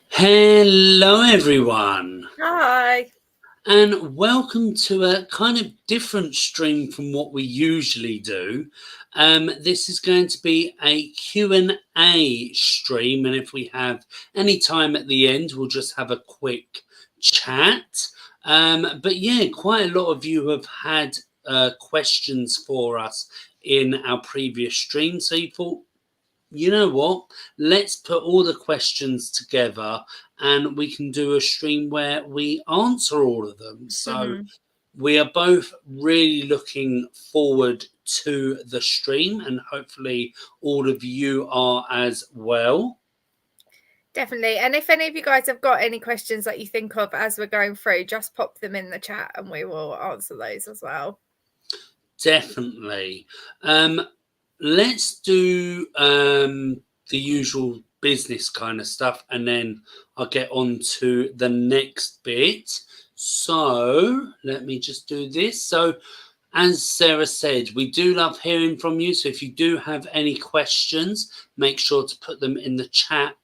Hello, everyone, Hi. and welcome to a kind of different stream from what we usually do. This is going to be a Q&A stream, and if we have any time at the end, we'll just have a quick chat. But yeah, quite a lot of you have had questions for us in our previous stream, so you thought, you know what? Let's put all the questions together and we can do a stream where we answer all of them. So Mhm. we are both really looking forward to the stream, and hopefully all of you are as well. Definitely. And if any of you guys have got any questions that you think of as we're going through, just pop them in the chat and we will answer those as well. Definitely. Let's do the usual business kind of stuff, and then I'll get on to the next bit. So let me just do this. So, as Sarah said, we do love hearing from you. So, if you do have any questions, make sure to put them in the chat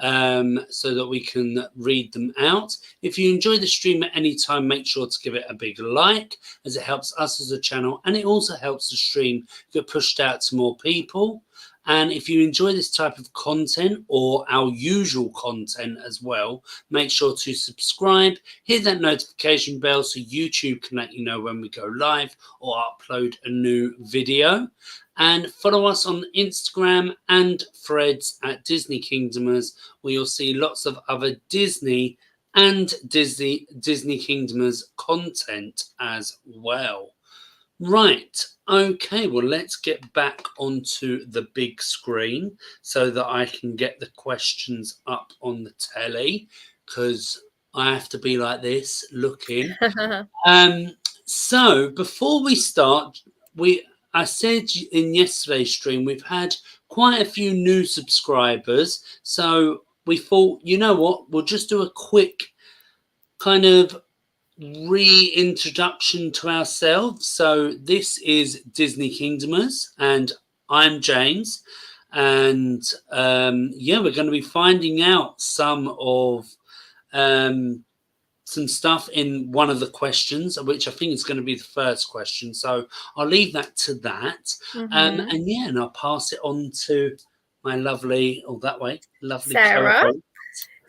so that we can read them out. If you enjoy the stream at any time, make sure to give it a big like, as it helps us as a channel, and it also helps the stream get pushed out to more people. And if you enjoy this type of content or our usual content as well, make sure to subscribe, hit that notification bell so YouTube can let you know when we go live or upload a new video. And follow us on Instagram and Threads at Disney Kingdomers, where you'll see lots of other Disney and Disney Kingdomers content as well. Right, okay, well, let's get back onto the big screen so that I can get the questions up on the telly, because I have to be like this looking. Um, so before we start, I said in yesterday's stream we've had quite a few new subscribers, so we thought, you know what, we'll just do a quick kind of reintroduction to ourselves. So this is Disney Kingdomers, and I'm James, and yeah, we're going to be finding out um, some stuff in one of the questions, which I think is going to be the first question. So I'll leave that to that, Mhm. and yeah, and I'll pass it on to my lovely, or that way, lovely Sarah. co-host.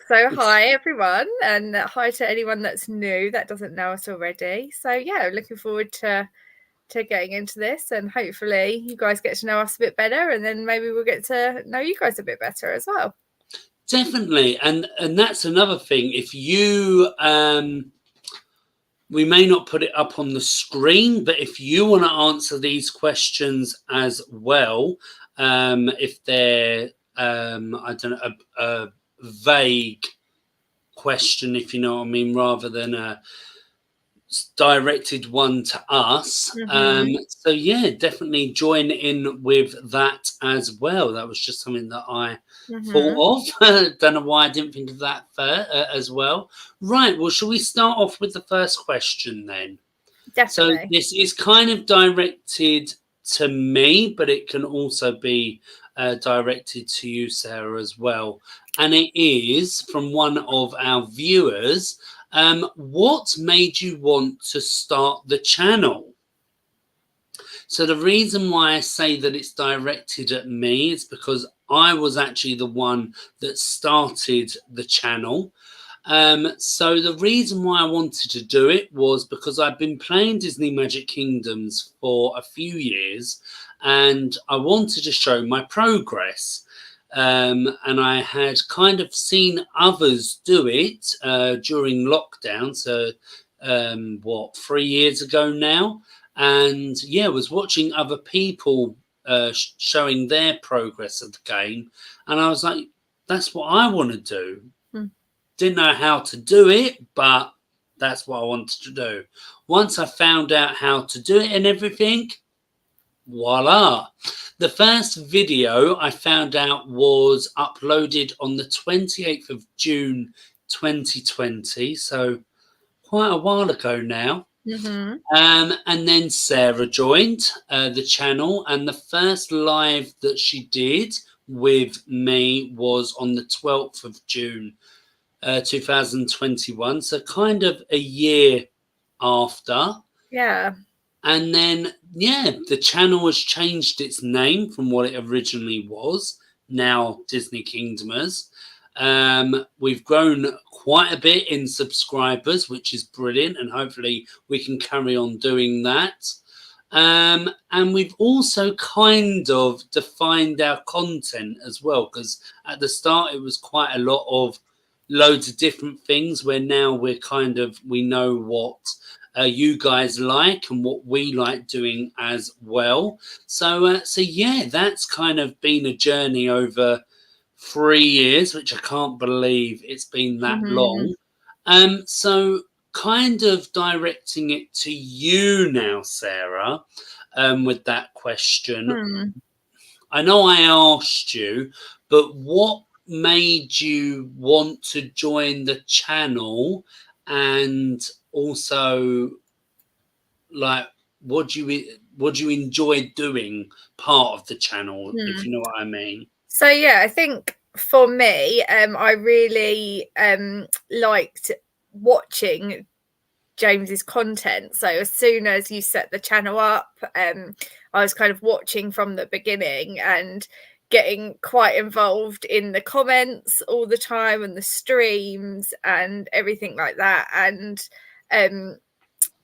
So hi everyone, and hi to anyone that's new that doesn't know us already. So yeah, looking forward to getting into this, and hopefully you guys get to know us a bit better, and then maybe we'll get to know you guys a bit better as well. Definitely, and that's another thing. If you we may not put it up on the screen, but if you want to answer these questions as well, if they're I don't know, a vague question, if you know what I mean, rather than a directed one to us. Mhm. So yeah, definitely join in with that as well. That was just something that I Mhm. thought of. Don't know why I didn't think of that as well. Right. Well, shall we start off with the first question then? So Definitely. this is kind of directed to me, but it can also be directed to you, Sarah, as well. And it is from one of our viewers. What made you want to start the channel? So the reason why I say that it's directed at me is because I was actually the one that started the channel. So the reason why I wanted to do it was because I've been playing Disney Magic Kingdoms for a few years, and I wanted to show my progress. And I had kind of seen others do it during lockdown. So, what, 3 years ago now? And yeah, was watching other people showing their progress of the game, and I was like, that's what I want to do. Mm. Didn't know how to do it, but that's what I wanted to do. Once I found out how to do it and everything, voila. The first video I found out was uploaded on the 28th of June 2020, so quite a while ago now. Mhm. And then Sarah joined the channel, and the first live that she did with me was on the 12th of June 2021. So kind of a year after. Yeah. And then, yeah, the channel has changed its name from what it originally was, now Disney Kingdomers. We've grown quite a bit in subscribers, which is brilliant, and hopefully we can carry on doing that. And we've also kind of defined our content as well, because at the start it was quite a lot of loads of different things, where now we know what you guys like and what we like doing as well. So yeah, that's kind of been a journey over 3 years, which I can't believe it's been that long. So kind of directing it to you now, Sarah, with that question. Hmm. I know I asked you, but what made you want to join the channel, and also, like, what do you enjoy doing part of the channel, if Hmm. you know what I mean? So yeah, I think for me, I really liked watching James's content. So as soon as you set the channel up, I was kind of watching from the beginning and getting quite involved in the comments all the time and the streams and everything like that. And um,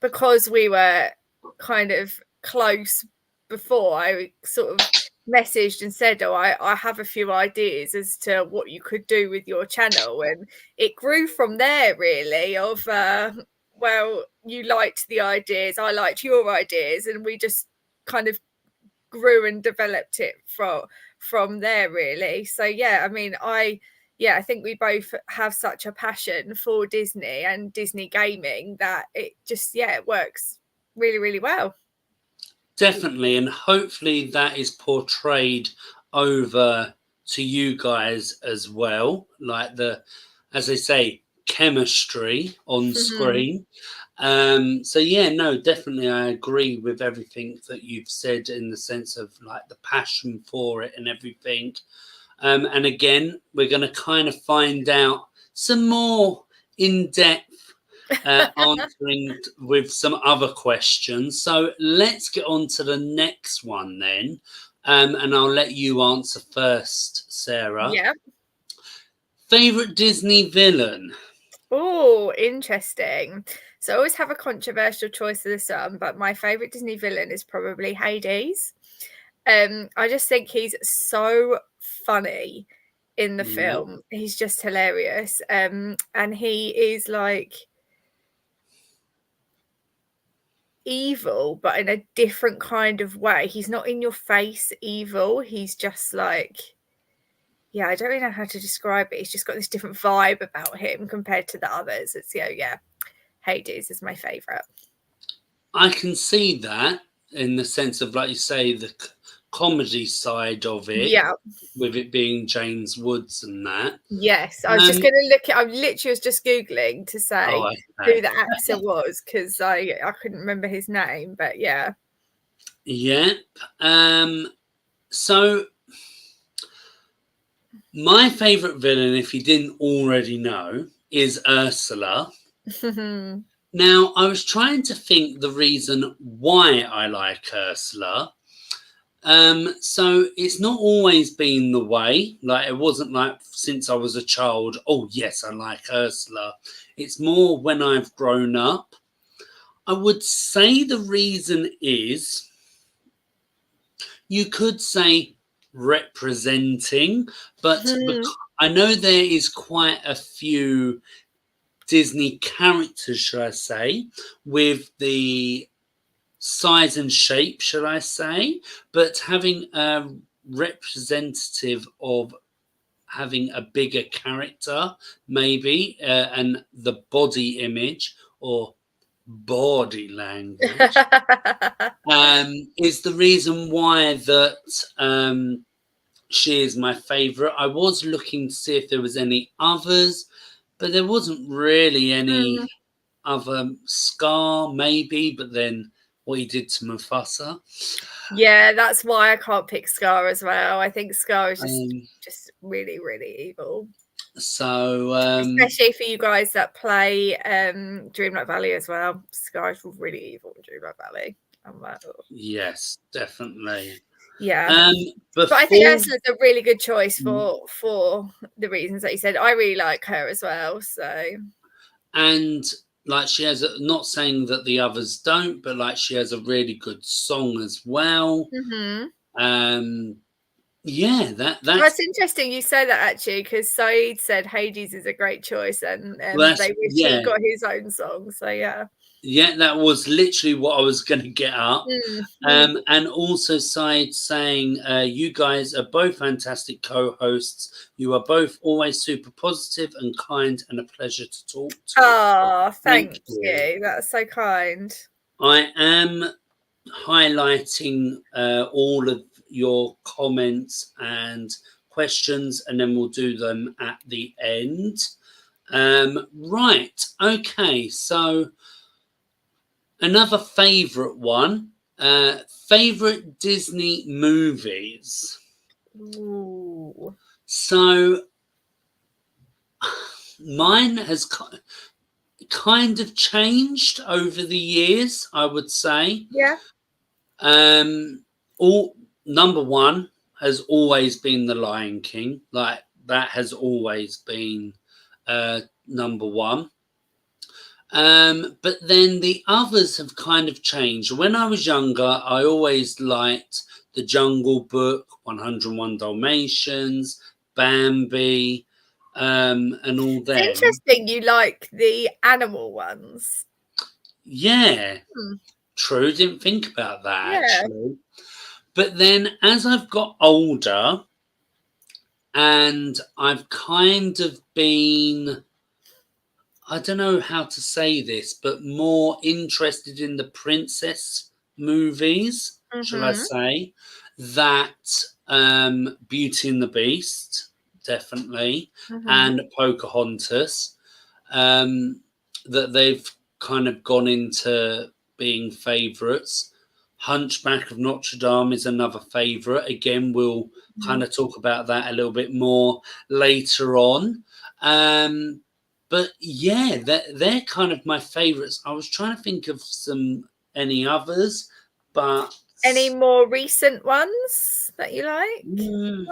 because we were kind of close before, I sort of messaged and said, "Oh, I have a few ideas as to what you could do with your channel," and it grew from there. Really, of well, you liked the ideas, I liked your ideas, and we just kind of grew and developed it from there. Really, so yeah, I mean, I think we both have such a passion for Disney and Disney gaming that it just, yeah, it works really, really well. Definitely, and hopefully that is portrayed over to you guys as well, like the, as they say, chemistry on screen. So yeah, no, definitely I agree with everything that you've said, in the sense of like the passion for it and everything. And again, we're going to kind of find out some more in depth answering with some other questions. So let's get on to the next one then. And I'll let you answer first, Sarah. Yeah. Favorite Disney villain? Oh, interesting. So I always have a controversial choice of this one, but my favorite Disney villain is probably Hades. I just think he's so funny in the Yeah, film. He's just hilarious. And he is like evil, but in a different kind of way. He's not in your face evil. He's just like, yeah, I don't really know how to describe it. He's just got this different vibe about him compared to the others. It's, yeah, Hades is my favorite. I can see that, in the sense of, like you say, the comedy side of it, Yeah. with it being James Woods and that. Yes. I was just Um, going to look at, I literally was just Googling to oh, say who okay. the actor was because I couldn't remember his name, but yeah. Yep. So my favorite villain, if you didn't already know, is Ursula. Now, I was trying to think the reason why I like Ursula. So it's not always been the way. Like, it wasn't like since I was a child, oh yes, I like Ursula. It's more when I've grown up. I would say the reason is, you could say, representing, but I know there is quite a few Disney characters, should I say, with the size and shape, should I say, but having a representative of having a bigger character, maybe, and the body image or body language, is the reason why that she is my favorite. I was looking to see if there was any others, but there wasn't really any other. Scar, maybe, but then what he did to Mufasa. Yeah, that's why I can't pick Scar as well. I think Scar is Um, just really, really evil. So Especially for you guys that play Dreamlight Valley as well. Sky's really evil in Dreamlight Valley. I'm like, oh. yes, definitely. Yeah. Um, But I think before Ursula's a really good choice for the reasons that you said. I really like her as well. So and like she has not saying that the others don't, but like she has a really good song as well. Um, yeah, that's that's interesting you say that actually, because Saeed said Hades is a great choice, and well, that's they wish he yeah. got his own song. So yeah. Yeah, that was literally what I was going to get up. Mm. And also, Syed saying, you guys are both fantastic co hosts. You are both always super positive and kind and a pleasure to talk to. Oh, Thank thank you. you. That's so kind. I am highlighting all of your comments and questions, and then we'll do them at the end. Right. Okay. So, another favorite one. Favorite Disney movies. Ooh. So mine has kind of changed over the years, I would say. Yeah. All number one has always been The Lion King. Like that has always been number one. But then the others have kind of changed. When I was younger, I always liked The Jungle Book, 101 Dalmatians, Bambi, and all It's them. interesting you like the animal ones. Yeah, Hmm. true. Didn't think about that Yeah. actually. But then as I've got older and I've kind of been, I don't know how to say this, but more interested in the princess movies, shall I say? That Beauty and the Beast, definitely, and Pocahontas, um, that they've kind of gone into being favourites. Hunchback of Notre Dame is another favourite. Again, we'll kind of talk about that a little bit more later on. Um, but yeah, they're kind of my favourites. I was trying to think of any others, but Any more recent ones that you like? mm,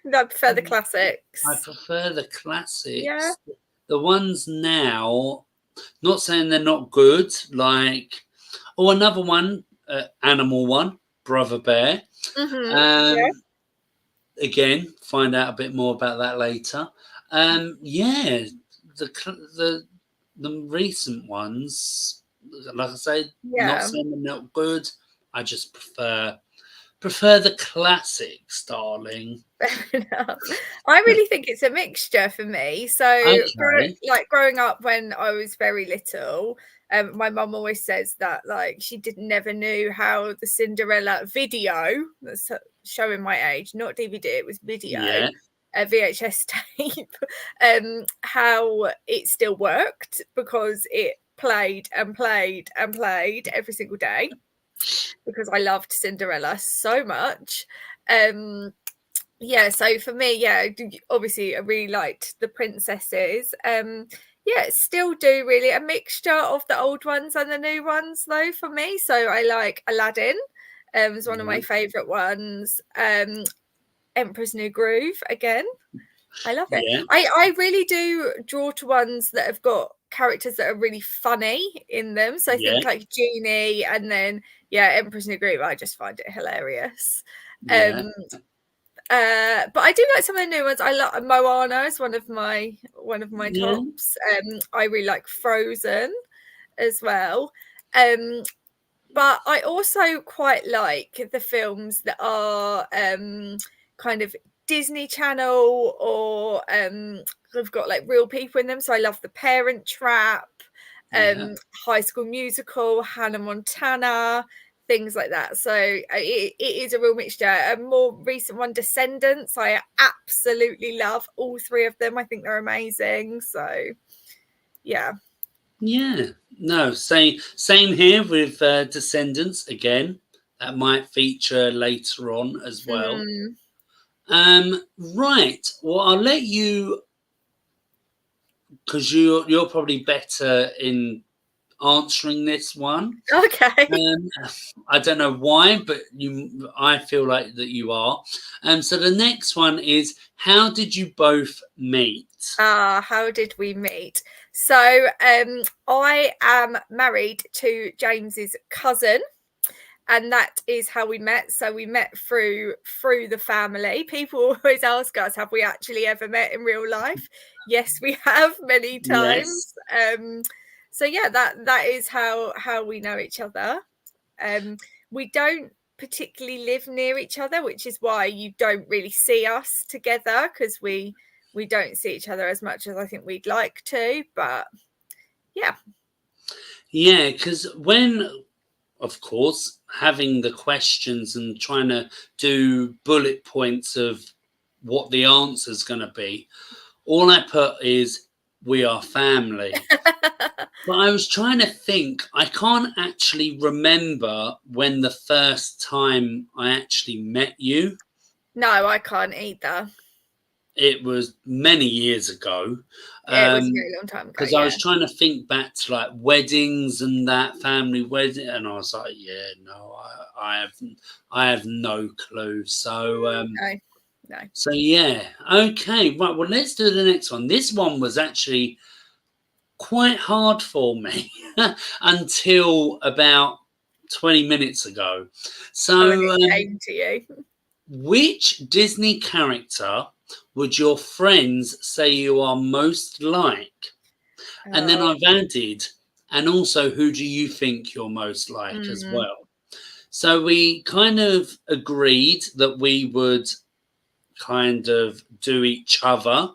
No, I prefer the I classics. prefer the Yeah. classics. The ones now, not saying they're not good. Like, oh, another one, animal one, Brother Bear. Yeah. Um, again, find out a bit more about that later. Yeah, the the the recent ones, like I say, not Yeah. saying they're not good. I just prefer the classics, darling. Fair enough. I really think it's a mixture for me. So, Okay. growing up when I was very little, my mum always says that like she never knew how the Cinderella video, that's showing my age, not DVD, it was video, Yeah. a VHS tape, how it still worked because it played and played and played every single day because I loved Cinderella so much. Um, yeah, so for me, yeah, obviously I really liked the princesses. Yeah, still do really a mixture of the old ones and the new ones though for me. So I like Aladdin, is one of my Yeah. favorite ones. Emperor's New Groove again. I love it. Yeah. I really do draw to ones that have got characters that are really funny in them. So I Yeah. think like Genie and then yeah, Emperor's New Groove, I just find it hilarious. Yeah. Um but I do like some of the new ones. I love Moana is one of my Yeah. tops. I really like Frozen as well. Um but I also quite like the films that are kind of Disney Channel or have got like real people in them. So I love The Parent Trap, Yeah. High School Musical, Hannah Montana, things like that. So it is a real mixture. A more recent one, Descendants, I absolutely love all three of them. I think they're amazing. So yeah. Yeah. No, same here with Descendants again. That might feature later on as well. Hmm. Right. Well, I'll let you because you're probably better in answering this one. Okay. I don't know why, but I feel like that you are. So the next one is, how did you both meet? How did we meet? So I am married to James's cousin, and that is how we met. So we met through the family. People always ask us, have we actually ever met in real life? Yes, we have, many Yes. times. So yeah, that is how we know each other. We don't particularly live near each other, which is why you don't really see us together, because we don't see each other as much as I think we'd like to. But yeah. Yeah, because when, of course, having the questions and trying to do bullet points of what the answer's going to be, all I put is, we are family. But I was trying to think, I can't actually remember when the first time I actually met you. No, I can't either. It was many years ago. It was a very long time ago, Because I yeah. was trying to think back to like weddings and that family wedding, and I was like, yeah, no, I have no clue. So No. so yeah, okay, right. Well, let's do the next one. This one was actually quite hard for me until about 20 minutes ago. Oh, and So, it came to you. which Disney character would your friends say you are most like? And then Oh. I've added, and also, who do you think you're most like as Mm. well? So we kind of agreed that we would kind of do each other.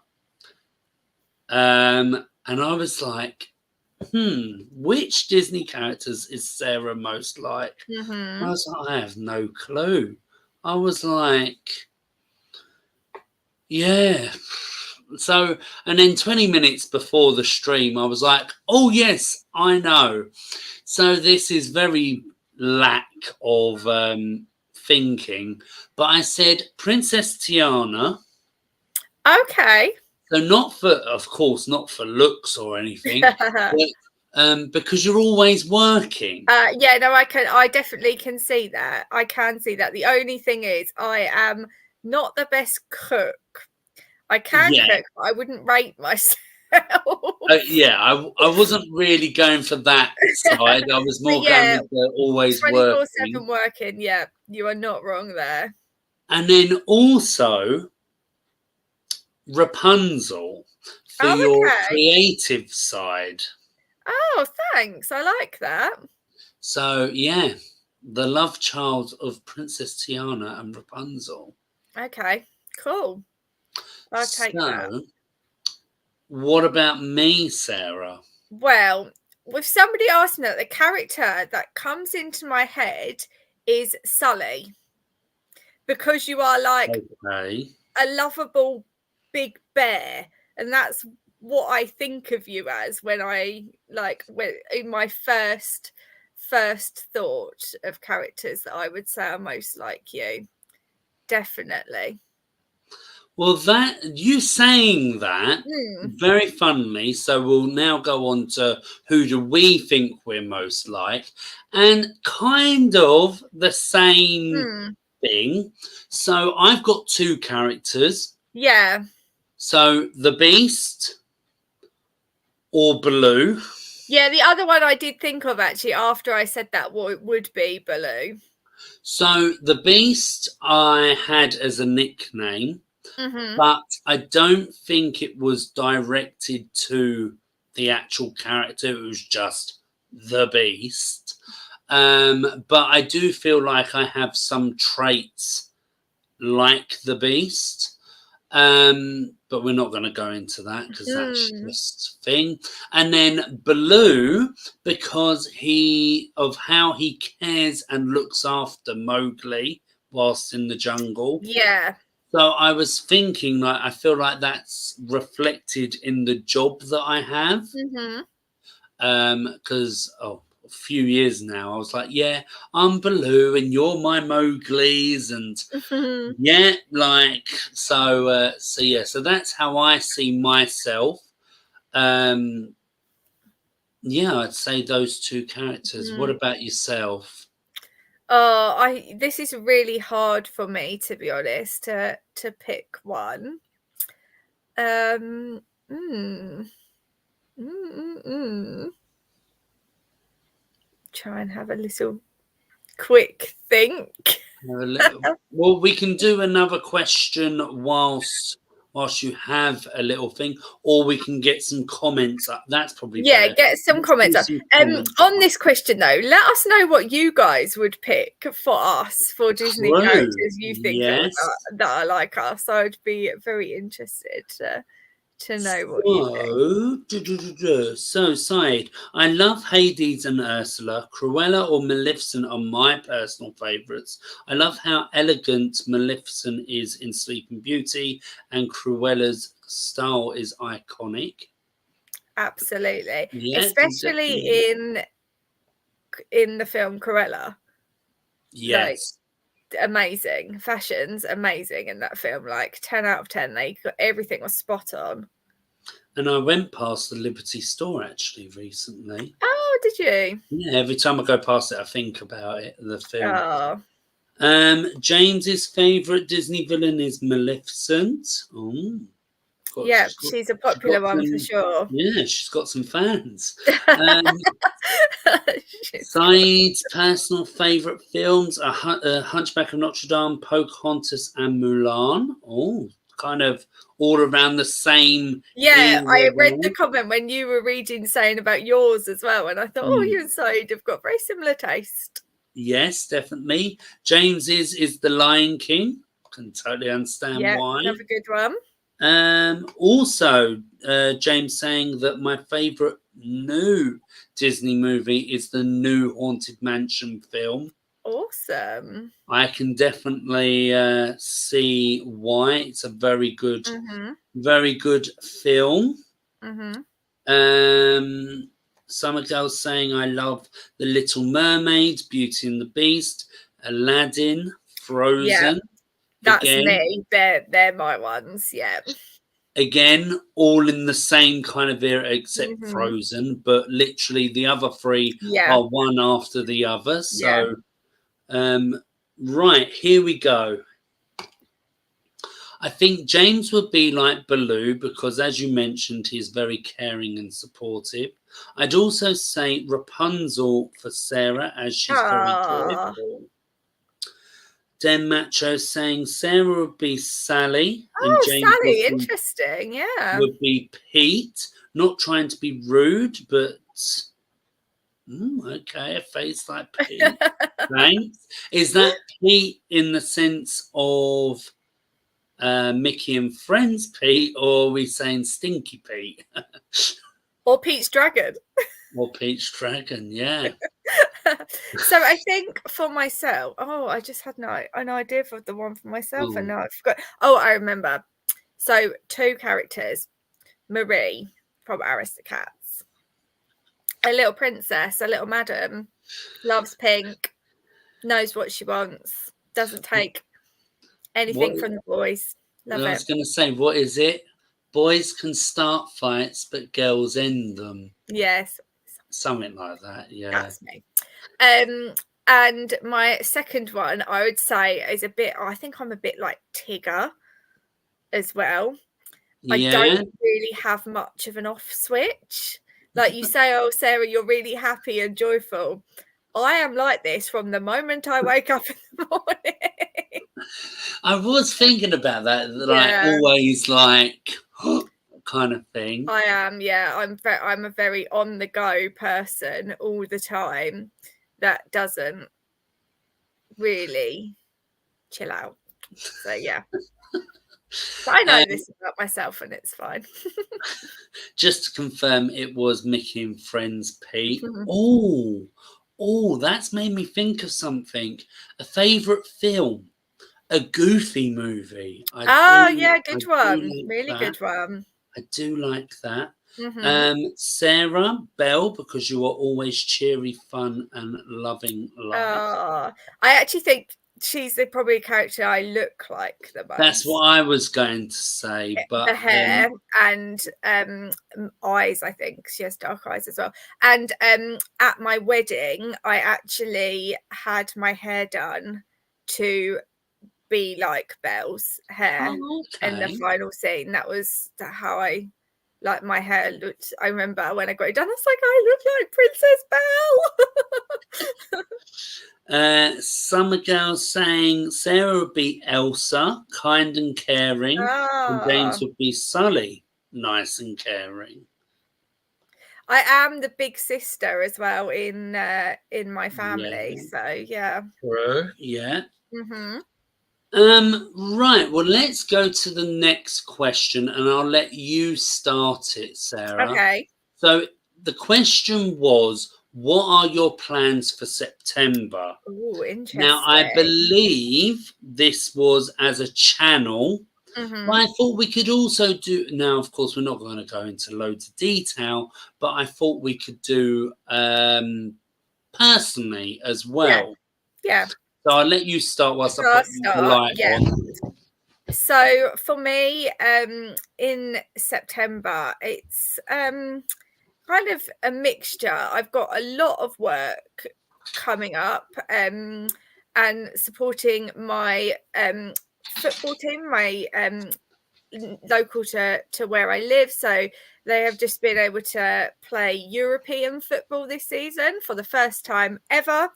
And I was like, which Disney characters is Sarah most like? I Mm-hmm. was like, I have no clue. I was like, yeah. So, and then 20 minutes before the stream, I was like, oh, yes, I know. So, this is very lack of thinking. But I said Princess Tiana. Okay. So, not for, of course, not for looks or anything, but because you're always working. Yeah, no, I definitely can see that. I can see that. The only thing is, I am not the best cook. I can Yeah. cook, but I wouldn't rate myself. Yeah, I wasn't really going for that side. I was But more going yeah, with the always 24/7 working. working. Yeah, you are not wrong there. And then also Rapunzel for Oh, your okay. creative side. Oh, thanks. I like that. So, yeah, the love child of Princess Tiana and Rapunzel. Okay, cool. I'll take that. So, what about me, Sarah? Well, with somebody asking that, the character that comes into my head is Sully, because you are like Okay. a lovable big bear, and that's what I think of you as when when in my first thought of characters that I would say are most like you. Definitely. Well, that you saying that Hmm. very funnily. So we'll now go on to who do we think we're most like, and kind of the same Hmm. thing. So I've got two characters. Yeah. So the Beast or Baloo. Yeah, the other one I did think of actually after I said that would be Baloo. So the Beast I had as a nickname, Mm-hmm. but I don't think it was directed to the actual character. It was just the Beast. But I do feel like I have some traits like the Beast. But we're not going to go into that because that's just thing. And then Baloo, because of how he cares and looks after Mowgli whilst in the jungle. Yeah. So I was thinking, like, I feel like that's reflected in the job that I have. Mm-hmm. Because a few years now, I was like, yeah, I'm Baloo and you're my Mowgli's, and yeah, like so. So yeah, so that's how I see myself. Yeah, I'd say those two characters. What Mm. about yourself? Oh, this is really hard for me, to be honest, to pick one. Um, mm, mm. Try and have a little quick think. Well, we can do another question whilst you have a little thing, or we can get some comments up. That's probably Yeah, better. get some Let's do comments up. some comments. On this question though, let us know what you guys would pick for us for Disney True. characters you think Yes. that are like us. I'd be very interested to know what you think. So, Said, I love Hades and Ursula. Cruella or Maleficent are my personal favourites. I love how elegant Maleficent is in Sleeping Beauty, and Cruella's style is iconic. Absolutely, Yeah, especially definitely. in the film Cruella. Like, Yes. amazing fashions, amazing in that film. Like 10 out of 10. They got everything was spot on. And I went past the Liberty store actually recently. Oh, did you? Yeah, every time I go past it, I think about it, the film. Oh, James's favourite Disney villain is Maleficent. Oh, yeah, she's a she's got popular one for some, sure. yeah, she's got some fans. She's got- Saeed's personal favourite films are Hunchback of Notre Dame, Pocahontas, and Mulan. Oh, kind of all around the same Yeah, era I read the there. comment when you were reading saying about yours as well, and I thought, oh, you Mm. and Saeed have got very similar taste. Yes, definitely. James's is The Lion King. Can totally understand Yeah, why. another good one. Also, James saying that my favourite new Disney movie is the new Haunted Mansion film. Awesome. I can definitely see why. It's a very good film. Mm-hmm. Summer Girls saying I love The Little Mermaid, Beauty and the Beast, Aladdin, Yeah, Frozen. that's Again, me. They're my ones. Yeah. again, all in the same kind of era except Mm-hmm. Frozen, but literally the other three Yeah. are one after the other. Yeah. So, right, here we go. I think James would be like Baloo because, as you mentioned, he's very caring and supportive. I'd also say Rapunzel for Sarah as she's very Ah. joyful. Den Macho saying Sarah would be Sally and Oh, James Sally, interesting. Yeah. would be Pete, not trying to be rude, but okay, a face like Pete. Thanks. Is that Pete in the sense of Mickey and Friends Pete, or are we saying Stinky Pete? Or Pete's Dragon. Or Pete's Dragon, yeah. So I think for myself, I just had an idea for the one for myself, and Oh, now I forgot. Oh, I remember. So 2 characters, Marie from Aristocats, a little princess, a little madam, loves pink, knows what she wants, doesn't take what anything from the boys. I Love was it. going to say, what is it? Boys can start fights, but girls end them. Yes, Something like that, yeah. that's me. And my second one, I would say, is I think I'm a bit like Tigger as well. I Yeah. don't really have much of an off switch. Like you say, oh, Sarah, you're really happy and joyful. I am like this from the moment I wake up in the morning. I was thinking about that, like Yeah. always like kind of thing. I am, yeah. I'm a very on the go person all the time that doesn't really chill out. So yeah. But I know this about myself and it's fine. Just to confirm, it was Mickey and Friends Pete. Oh, that's made me think of something. A favourite film, a Goofy movie. Yeah, good do one. like Really that. good one. I do like that. Mm-hmm. Sarah Bell, because you are always cheery, fun, and loving life. I actually think she's probably a character I look like the That's most. what I was going to say, but The hair and eyes, I think she has dark eyes as well. And at my wedding, I actually had my hair done to be like Belle's hair oh, in the okay. final scene. That was how I like my hair looked. I remember when I got it done, I was like, I look like Princess Belle. Summer Girl saying Sarah would be Elsa, kind and caring, and James Ah, would be Sully, nice and caring. I am the big sister as well in my family. Yeah, So yeah. true. Yeah. Mm-hmm. Right. Well, let's go to the next question, and I'll let you start it, Sarah. Okay. So the question was, what are your plans for September? Oh, Now, I interesting. believe this was as a channel. But Mm-hmm. I thought we could also do now. Of course, we're not going to go into loads of detail, but I thought we could do personally as Yeah. well. Yeah. So I'll let you start whilst I So I'll put the start. light Yeah. on. So for me, in September, it's kind of a mixture. I've got a lot of work coming up, and supporting my football team, my local to where I live. So they have just been able to play European football this season for the first time ever.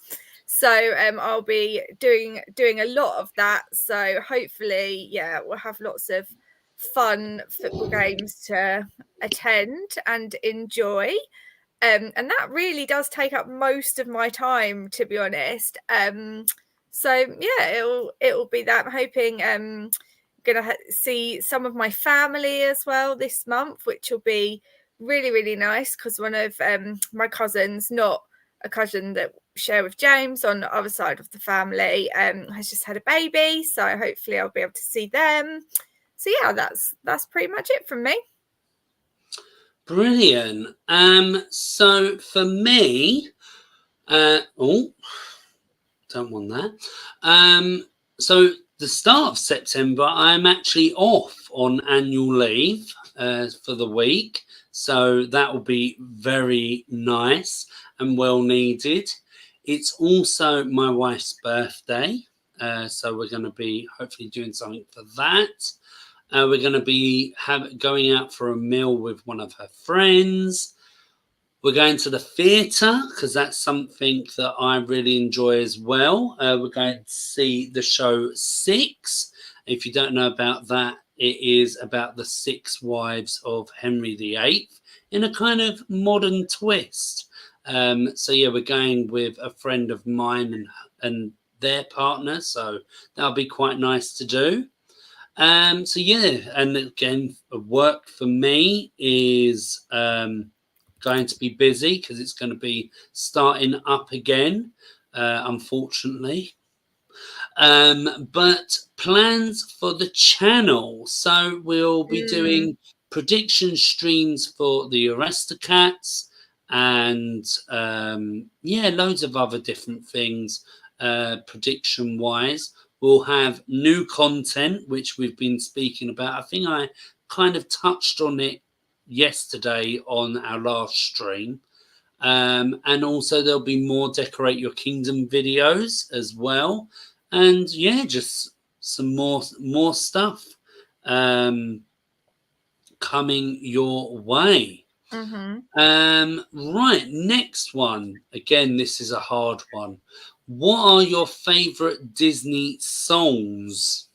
So I'll be doing a lot of that. So hopefully, yeah, we'll have lots of fun football games to attend and enjoy. And that really does take up most of my time, to be honest. So yeah, it'll be that. I'm hoping gonna see some of my family as well this month, which will be really nice because one of my cousins, not a cousin that share with James on the other side of the family, has just had a baby, so hopefully I'll be able to see them. So yeah, that's pretty much it from me. Brilliant. So for me, oh, don't want that. So the start of September, I'm actually off on annual leave for the week. So that will be very nice and well needed. It's also my wife's birthday. So we're going to be hopefully doing something for that. We're going to be going out for a meal with one of her friends. We're going to the theatre because that's something that I really enjoy as well. We're going to see the show Six. If you don't know about that, it is about the six wives of Henry VIII in a kind of modern twist. So yeah, we're going with a friend of mine and their partner, so that'll be quite nice to do. So yeah, and again, work for me is going to be busy because it's going to be starting up again, unfortunately. But plans for the channel. So we'll be Mm, doing prediction streams for the Aristocats and yeah, loads of other different things prediction wise. We'll have new content, which we've been speaking about. I think I kind of touched on it yesterday on our last stream. And also there'll be more Decorate Your Kingdom videos as well. And yeah, just some more stuff um, coming your way. mm-hmm. Right, next one. Again, this is a hard one. What are your favorite Disney songs?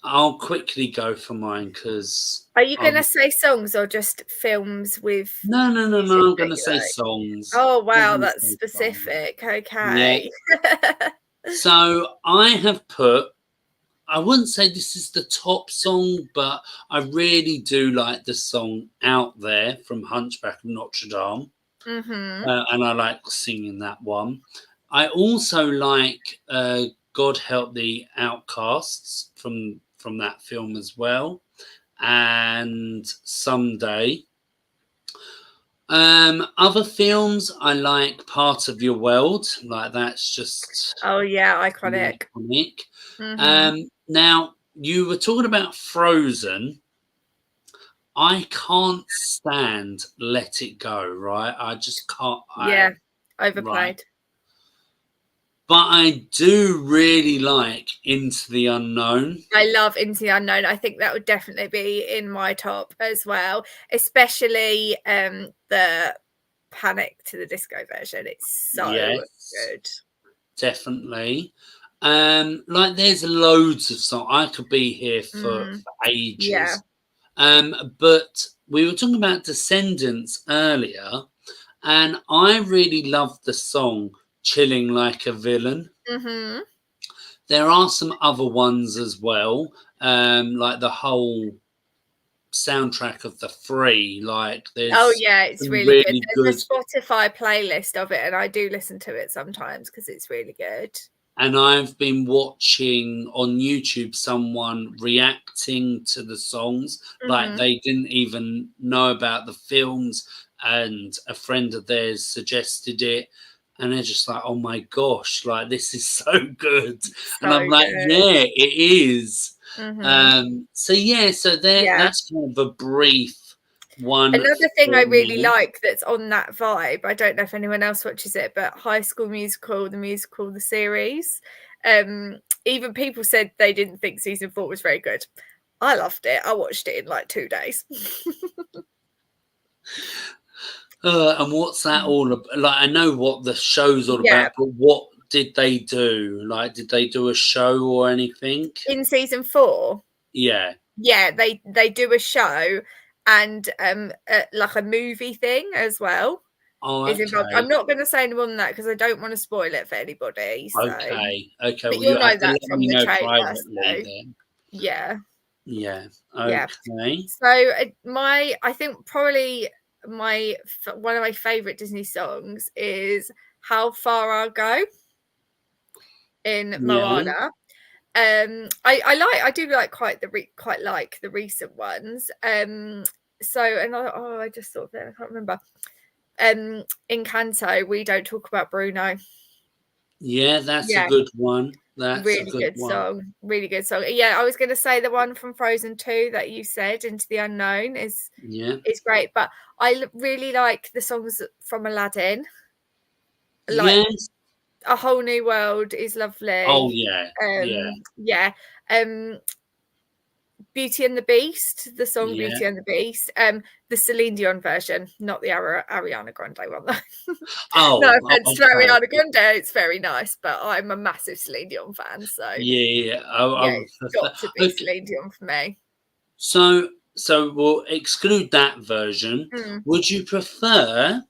I'll quickly go for mine because Are you I'm gonna say songs or just films with no. music I'm that going to you say like? songs. Oh I'm wow, going to that's say songs. specific. Yeah. Okay. So I have put, I wouldn't say this is the top song, but I really do like the song Out There from Hunchback of Notre Dame. Mm-hmm. And I like singing that one. I also like God Help the Outcasts from that film as well. And Someday. Other films I like Part of Your World, like that's just Oh yeah, iconic. iconic. Hmm. Now you were talking about Frozen. I can't stand Let It Go, right? I just can't. Yeah, Right, overplayed. but I do really like Into the Unknown. I love Into the Unknown. I think that would definitely be in my top as well, especially the Panic to the Disco version. It's so Yes, good. definitely. Like there's loads of songs. I could be here Mm, for yeah. ages. But we were talking about Descendants earlier, and I really love the song Chilling Like a Villain. Hmm. There are some other ones as well, like the whole soundtrack of The Free. Like Oh there's yeah, it's some really good. really There's good. a Spotify playlist of it, and I do listen to it sometimes because it's really good. And I've been watching on YouTube someone reacting to the songs, like Hmm. they didn't even know about the films, and a friend of theirs suggested it, and they're just like, "Oh my gosh, like this is so good," and So I'm like, good. "Yeah, it is." Hmm. So yeah, so there, Yeah. that's kind of a brief one Another thing I for really me. like that's on that vibe, I don't know if anyone else watches it, but High School Musical, the musical, the series. Even people said they didn't think season 4 was very good. I loved it. I watched it in like 2 days. And what's that all about? Like, I know what the show's all Yeah, about, but what did they do? Like, did they do a show or anything? in season 4, Yeah. yeah, they do a show and like a movie thing as well Oh, is involved. I'm okay. not going to say any more than that because I don't want to spoil it for anybody. So, Okay. Okay. but Well, you'll you know have to that let from me the know trailer. privately So, then. yeah. Yeah. Yeah. Okay. So I think probably one of my favorite Disney songs is "How Far I'll Go" in Yeah. Moana. I do like quite like the recent ones. So I just thought of it. I can't remember. In Canto, we don't talk about Bruno. Yeah, that's a Yeah, good one. That's a really good good one. song. Really good song. Yeah, I was going to say the one from Frozen 2 that you said, "Into the Unknown," Yeah. is great. But really like the songs from Aladdin. Like Yes. A Whole New World is Oh, lovely. yeah. Yeah. Yeah. Um, Beauty and the Beast, the song Yeah. Beauty and the Beast. The Celine Dion version, not the Ariana Grande one though. No Oh, offense to okay. Ariana Grande, it's very nice, but I'm a massive Celine Dion fan, so Yeah. I yeah, would it's prefer. got to be Okay. Celine Dion for me. So we'll exclude that version. Mm. Would you prefer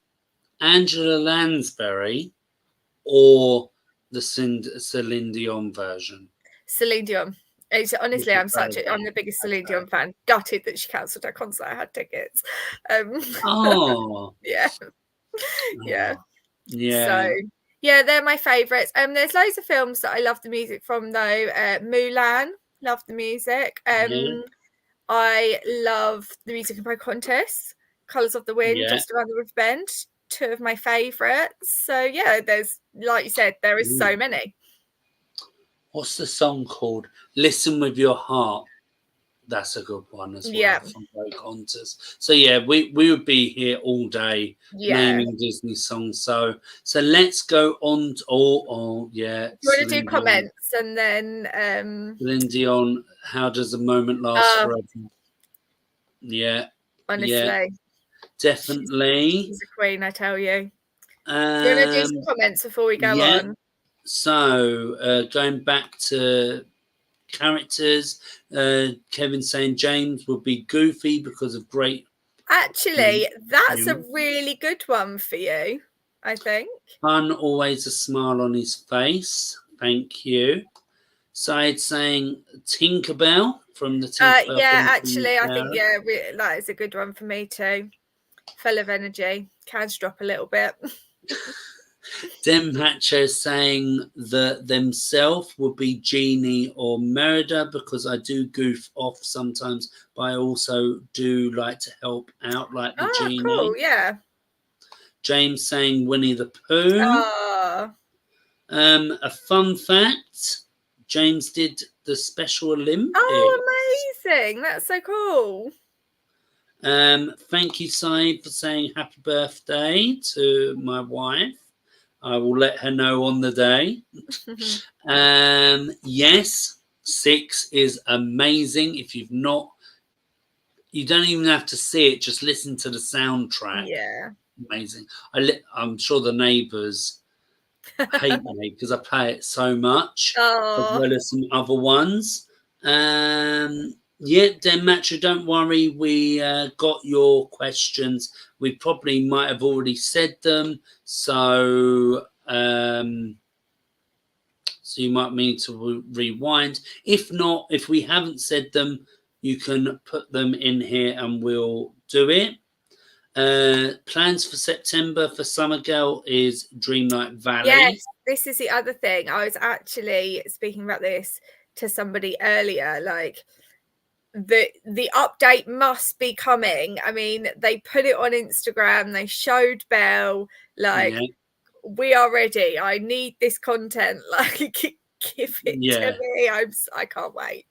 Angela Lansbury or the Celine Dion version? Celine Dion. It's You honestly, prefer I'm that. the biggest Celine Okay. Dion fan. Gutted that she cancelled her concert. I had tickets. Um, Oh, yeah, yeah. oh, So yeah, yeah, they're my favourites. There's loads of films that I love the music from though. Mulan, love the music. yeah, I love the music in Pocahontas, Colours of the Wind, yeah. Just Around the River Bend, two of my favourites. So yeah, there's like you said, there is so Ooh. many. What's the song called? Listen with Your Heart. That's a good one as well Yeah, from Pocahontas. So yeah, we would be here all day yeah. naming Disney songs. So let's go on. Oh yeah, Do you want to do comments and then Celine Dion. How does a moment last uh forever? Yeah, yeah, honestly, definitely. she's a queen, I tell you. Do you want to do some Um, comments before we go yeah. on? So going back to characters, Kevin saying James would be goofy because of great Actually, that's a humor. really good one for you, I think. Fun, always a smile on his face. Thank you. Side saying Tinkerbell from the Tinkerbell Yeah, Thinking actually, I think Tower. yeah, that is a good one for me too. Full of energy, can drop a little bit. Dem Hatcher saying that themselves would be Genie or Merida because I do goof off sometimes, but I also do like to help out like the Oh, cool. Genie. Yeah. James saying Winnie the Pooh. Oh, A fun fact: James did the Special Olympics. oh, amazing! That's so cool. Thank you, Saeed, for saying happy birthday to my wife. I will let her know on the day. Yes, 6 is amazing. If you've not, you don't even have to see it. Just listen to the soundtrack. Yeah. Amazing. I'm sure the neighbours hate me because I play it so much, as Oh, well as some other ones. Yeah, Den Matcher, don't worry. We got your questions. We probably might have already said them, so so you might need to rewind. If not, if we haven't said them, you can put them in here and we'll do it. Plans for September for Summer Girl is Dreamlight Valley. yes, this is the other thing. I was actually speaking about this to somebody earlier. Like the update must be coming. I mean, they put it on Instagram. They showed Belle. Like, Yeah, we are ready. I need this content. Like, give it yeah, to me. I can't wait.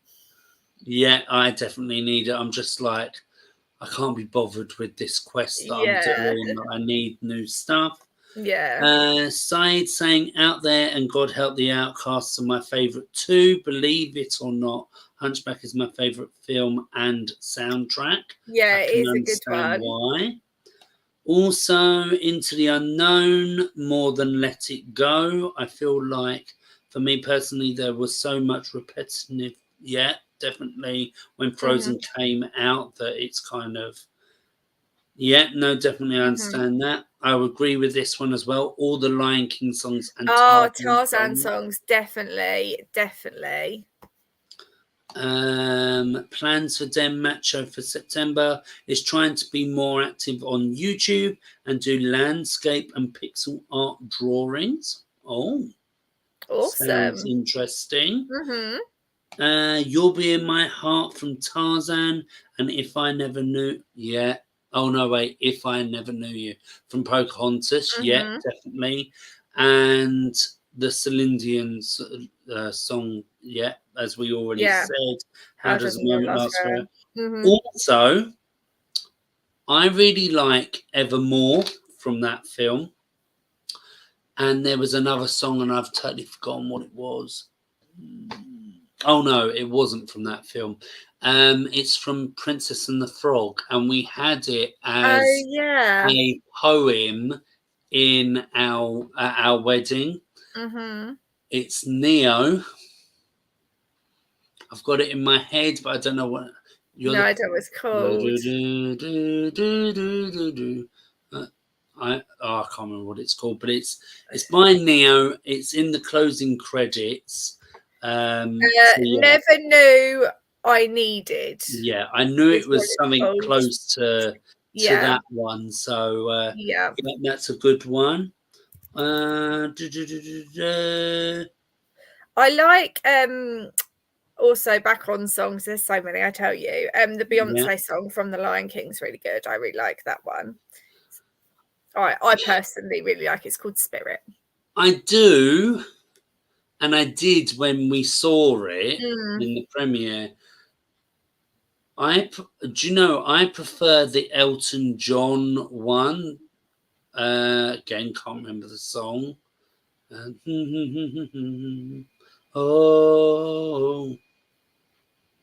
yeah. I definitely need it. I'm just like, I can't be bothered with this quest that I'm Yeah, doing. I need new stuff. yeah, Side saying out there and God help the outcasts are my favourite too. Believe it or not, Hunchback is my favourite film and soundtrack. yeah. I It can is a good understand one. why. Also, Into the Unknown more than Let It Go. I feel like for me personally, there was so much repetitive. Yeah, definitely when Frozen came out, that it's kind of yeah, no, definitely I understand that. I would agree with this one as well. All the Lion King songs and Oh, Tarzan Tarzan songs. songs, definitely, definitely. Plans for Den Macho for September is trying to be more active on YouTube and do landscape and pixel art drawings. Oh, sounds Awesome. interesting. You'll Be in My Heart from Tarzan, and If I Never Knew, yeah. Oh no, wait, If I Never Knew You from Pocahontas, yeah, definitely. And the Celine Dion song, yeah, as we already Yeah. said. How How Does does a a moment Moment last Last Forever? forever? Also, I really like Evermore from that film, and there was another song, and I've totally forgotten what it was. Oh no, it wasn't from that film. It's from Princess and the Frog, and we had it Oh, as yeah. a poem in our at our wedding. It's Neo. I've got it in my head, but I don't know what you're No, the. I don't know what it's called. I can't remember what it's called, but it's by Neo. It's in the closing credits. So yeah, Never knew I needed yeah, I knew is it what was it's something called. close to Yeah, that one. So yeah. yeah, that's a good one. Du- du- du- du- du. I like also background songs. There's so many, I tell you. The Yeah, Beyonce song from The Lion King's really good. I really like that one. I personally really like it. It's called Spirit. I do, and I did when we saw it Mm. in the premiere. Do you know I prefer the Elton John one. Again, can't remember the song. Oh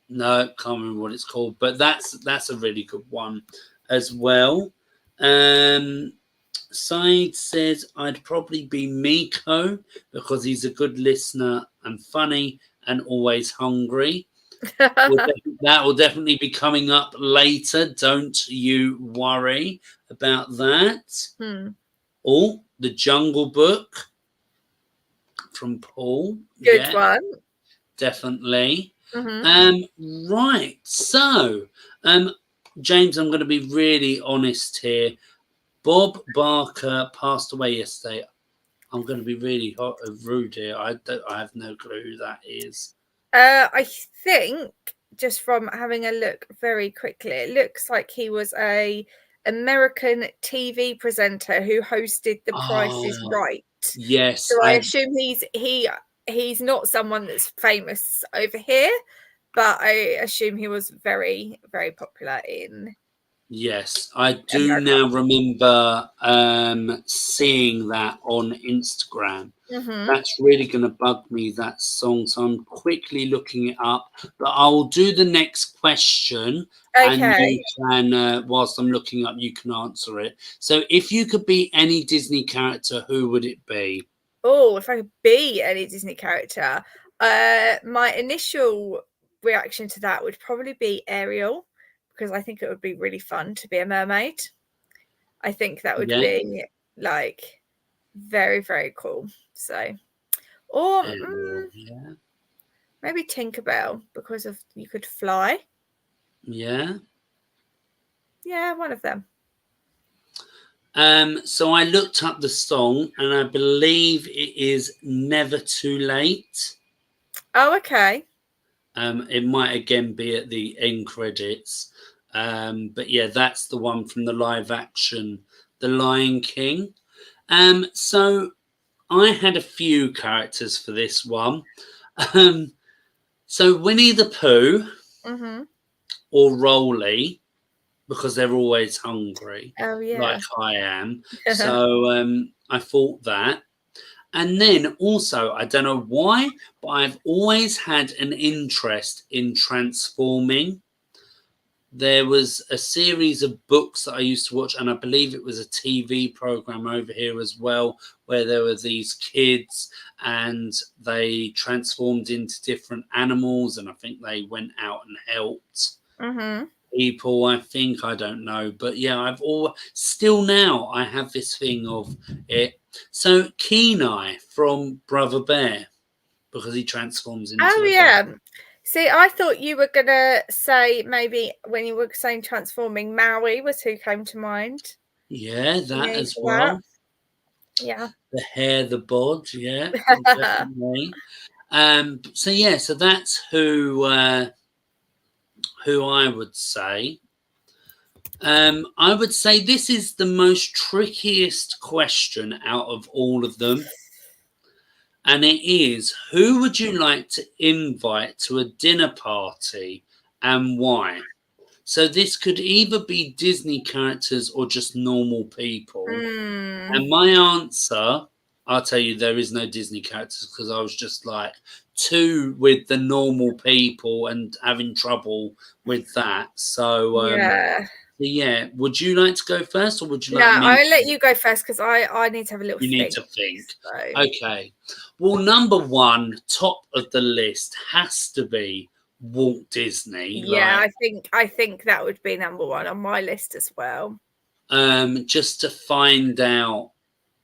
no, can't remember what it's called, but that's a really good one as well. Side says I'd probably be Miko because he's a good listener and funny and always hungry. That will definitely be coming up later. Don't you worry about that. Oh, the Jungle Book from Paul. Good Yeah, one. definitely. Hmm. Right. So, James, I'm going to be really honest here. Bob Barker passed away yesterday. I'm going to be really rude here. I have no clue who that is. I think just from having a look very quickly, it looks like he was a American TV presenter who hosted The Price is Oh, Right. yes. So I assume he's not someone that's famous over here, but I assume he was very, very popular in Yes, I do America. now remember seeing that on Instagram. Mm-hmm. That's really going to bug me, that song. So I'm quickly looking it up. But I will do the next question, and Okay. you can, whilst I'm looking up, you can answer it. So if you could be any Disney character, who would it be? Oh, if I could be any Disney character, my initial reaction to that would probably be Ariel, because I think it would be really fun to be a mermaid. I think that would Yeah, be like very, very cool. So, or yeah, maybe Tinkerbell because of you could fly. yeah. Yeah, one of them. So I looked up the song, and I believe it is "Never Too Late." Oh, okay. It might again be at the end credits. But yeah, that's the one from the live action The Lion King. So I had a few characters for this one. Um, so Winnie the Pooh Mm-hmm. or Rolly, because they're always hungry, Oh, like yeah. I am. So I thought that. And then also, I don't know why, but I've always had an interest in transforming. There was a series of books that I used to watch, and I believe it was a TV program over here as well, where there were these kids and they transformed into different animals, and I think they went out and helped Mm-hmm. people. I think, I don't know, but yeah, I've all still now I have this thing of it. So Kenai from Brother Bear, because he transforms into Oh, the bear. yeah. See, I thought you were gonna say maybe when you were saying transforming, Maui was who came to mind. Yeah, that Me as for that. well. Yeah. The hair, the bod, yeah, definitely. So yeah, so that's who I would say. I would say this is the most trickiest question out of all of them, and it is: who would you like to invite to a dinner party, and why? So this could either be Disney characters or just normal people. Mm. And my answer, I'll tell you, there is no Disney characters, because I was just like too with the normal people and having trouble with that. Yeah. Yeah, would you like to go first, or would you No, like me I'll let to? you go first because I need to have a little You need think. to think. So Okay. Well, number one, top of the list has to be Walt Disney. yeah, Like, I think that would be number one on my list as well. just to find out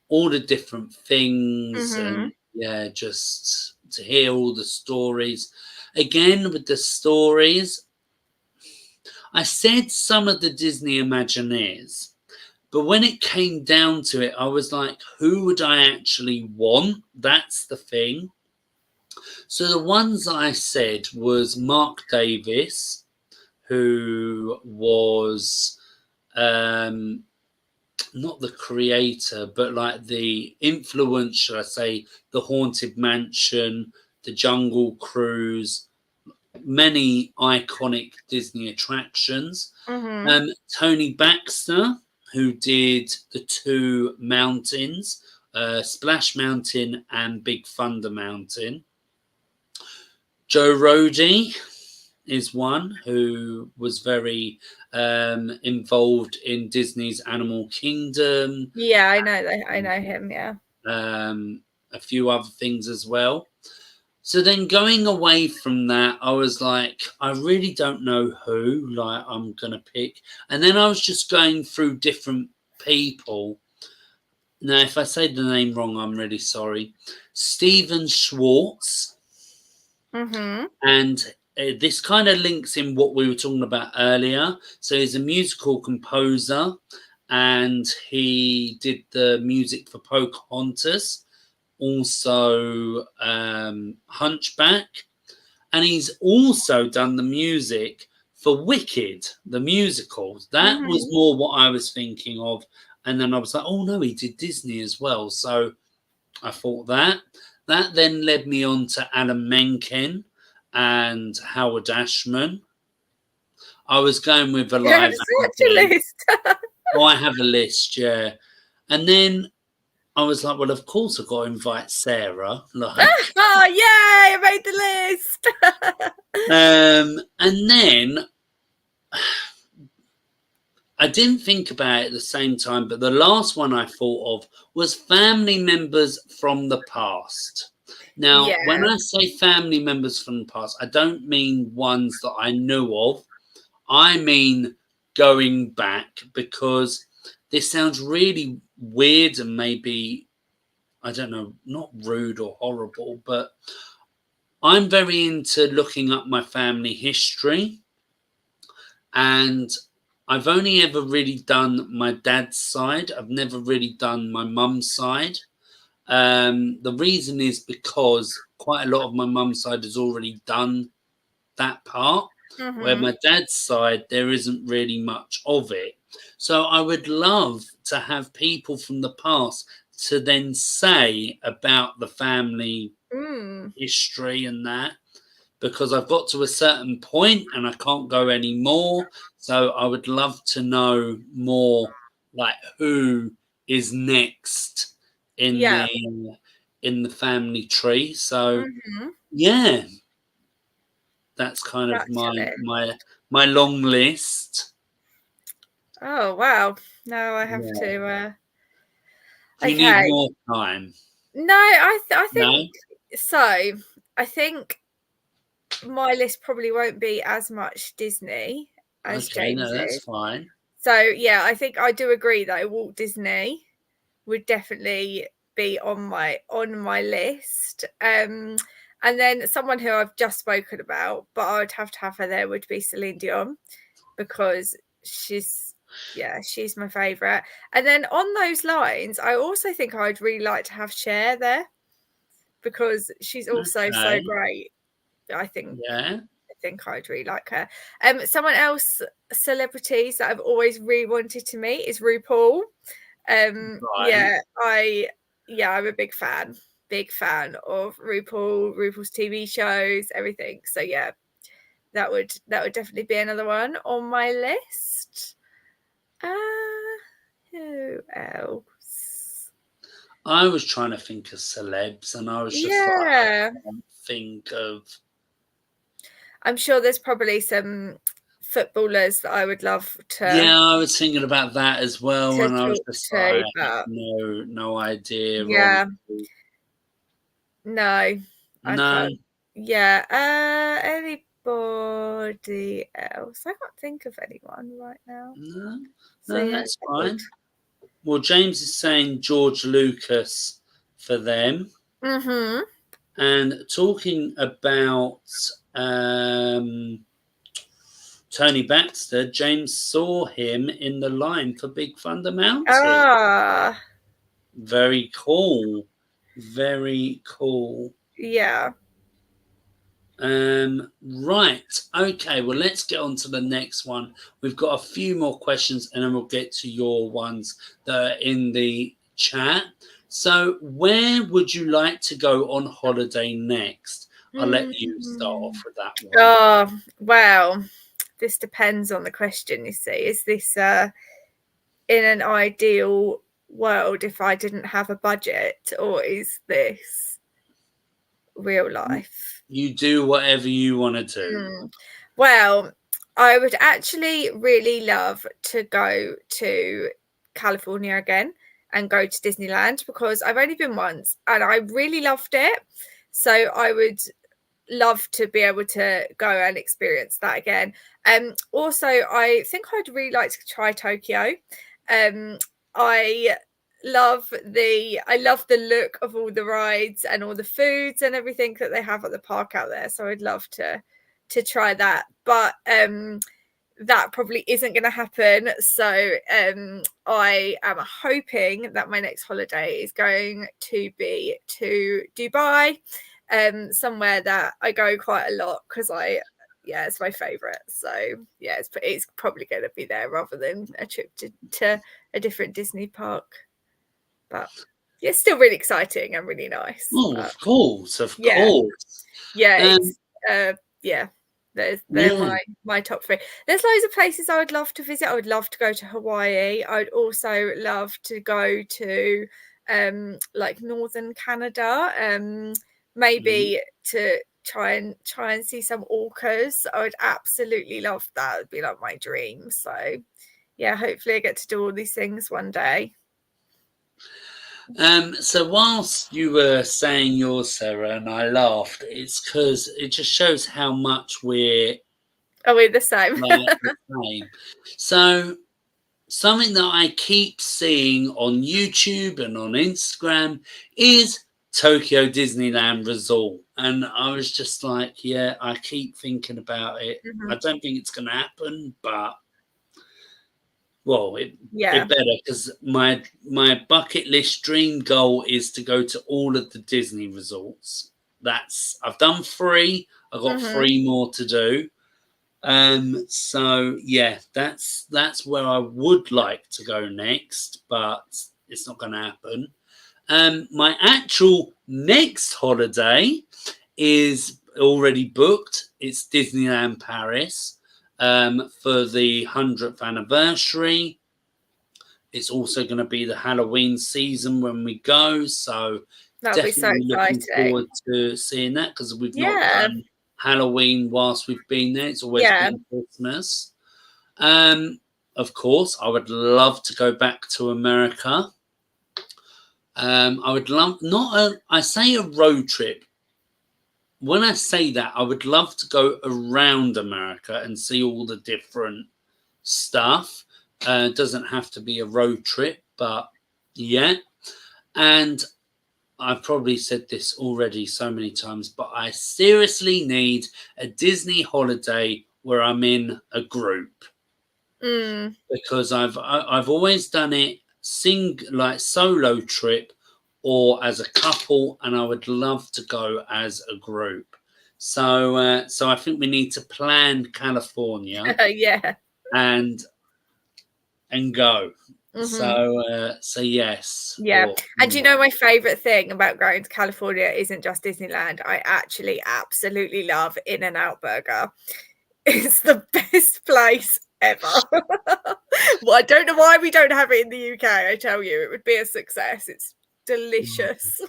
all the different things, Mm-hmm. and yeah, just to hear all the stories. Again, with the stories, I said some of the Disney Imagineers, but when it came down to it, I was like, who would I actually want? That's the thing. So the ones I said was Mark Davis, who was um, not the creator, but like the influence, should I say, the Haunted Mansion, the Jungle Cruise, many iconic Disney attractions. Mm-hmm. Tony Baxter, who did the two mountains, Splash Mountain and Big Thunder Mountain. Joe Rody is one who was very involved in Disney's Animal Kingdom, Yeah, I know that. I know him. Yeah. um, a few other things as well. So then going away from that, I was like, I really don't know who like I'm gonna pick. And then I was just going through different people. Now, if I say the name wrong, I'm really sorry. Steven Schwartz, Mm-hmm. and this kind of links in what we were talking about earlier. So he's a musical composer, and he did the music for Pocahontas, also Hunchback, and he's also done the music for Wicked, the musical. That was Mhm. more what I was thinking of. And then I was like, oh no, he did Disney as well. So I thought that. That then led me on to Alan Menken and Howard Ashman. I was going with a You have live such a again. list. Oh, I have a list, yeah. And then I was like, well, of course I've got to invite Sarah. Like, Oh, yay! I made the list. and then I didn't think about it at the same time, but the last one I thought of was family members from the past. Now, when Yeah. I say family members from the past, I don't mean ones that I knew of. I mean going back, because this sounds really weird and maybe, I don't know, not rude or horrible, but I'm very into looking up my family history, and I've only ever really done my dad's side. I've never really done my mum's side. The reason is because quite a lot of my mum's side has already done that part, where Mhm. my dad's side, there isn't really much of it. So I would love to have people from the past to then say about the family Mm. history and that, because I've got to a certain point and I can't go anymore. So I would love to know more, like who is next in Yeah. the family tree. So Mhm. yeah, that's kind of Such a my list. my long list. Oh, wow. Now I have Yeah. to. Do you need Okay. more time? No, I think No? so. I think my list probably won't be as much Disney as Okay, no, that's James's. fine. So yeah, I think I do agree though. Walt Disney would definitely be on my list. And then someone who I've just spoken about, but I would have to have her there, would be Celine Dion, because she's she's my favorite. And then on those lines, I also think I'd really like to have Cher there, because she's also so Okay. great. I think Yeah. I'd really like her. Someone else, celebrities that I've always really wanted to meet is RuPaul. Right. Yeah, I'm a big fan of RuPaul's TV shows, everything. So yeah, that would definitely be another one on my list. Uh, who else? I was trying to think of celebs and I was just like, Yeah, I can't think of. I'm sure there's probably some footballers that I would love to Yeah, I was thinking about that as well, and I was talk just like, I to, have but no idea on. yeah, no, I No, can't. Yeah, anybody else? I can't think of anyone right now. no, So no, yeah, that's that would. fine. Well, James is saying George Lucas for them. Mhm. And talking about um, Tony Baxter, James saw him in the line for Big Thunder Mountain. Ah, Very cool. Very cool. yeah. Right. Okay. Well, let's get on to the next one. We've got a few more questions and then we'll get to your ones that are in the chat. So, where would you like to go on holiday next? I'll let you start off with that one. Oh, well, this depends on the question, you see. Is this in an ideal world if I didn't have a budget, or is this real life? You do whatever you want to do. Mm. Well, I would actually really love to go to California again and go to Disneyland, because I've only been once and I really loved it. So I would love to be able to go and experience that again. Also, I think I'd really like to try Tokyo. Um, I I love the look of all the rides and all the foods and everything that they have at the park out there. So I'd love to try that. But that probably isn't going to happen. So I am hoping that my next holiday is going to be to Dubai, somewhere that I go quite a lot, because yeah, it's my favourite. So yeah, it's probably going to be there rather than a trip to a different Disney park. But yeah, it's still really exciting and really nice. Oh, But of course, of yeah, course. yeah, Um, it's yeah. They're yeah. my top three. There's loads of places I would love to visit. I would love to go to Hawaii. I would also love to go to like northern Canada. Maybe to try and see some orcas. I would absolutely love that. It would be like my dream. So yeah, hopefully I get to do all these things one day. So whilst you were saying yours, Sarah, and I laughed, it's because it just shows how much we're Oh, we're the same. like the same. So something that I keep seeing on YouTube and on Instagram is Tokyo Disneyland Resort. And I was just like, yeah, I keep thinking about it. I Mhm. don't think it's going to happen, but well, Yeah. it better because my bucket list dream goal is to go to all of the Disney resorts. I've done 3. I've got Mhm. 3 more to do. So yeah, that's where I would like to go next, but it's not going to happen. My actual next holiday is already booked. It's Disneyland Paris for the 100th anniversary. It's also going to be the Halloween season when we go, so That'll be so definitely looking exciting. forward to seeing that because we've not Yeah. done Halloween whilst we've been there. It's always Yeah. been Christmas. Um, of course, I would love to go back to America. I would love I say a road trip. When I say that, I would love to go around America and see all the different stuff. It doesn't have to be a road trip, but yeah. And I've probably said this already so many times, but I seriously need a Disney holiday where I'm in a group Mm. because I've always done it like solo trip or as a couple, and I would love to go as a group. So I think we need to plan California Yeah. and go. Mhm. So yes, Yeah. or And you know, my favorite thing about going to California isn't just Disneyland. I actually absolutely love In-N-Out Burger. It's the best place ever. Well, I don't know why we don't have it in the UK. I tell you, it would be a success. It's delicious.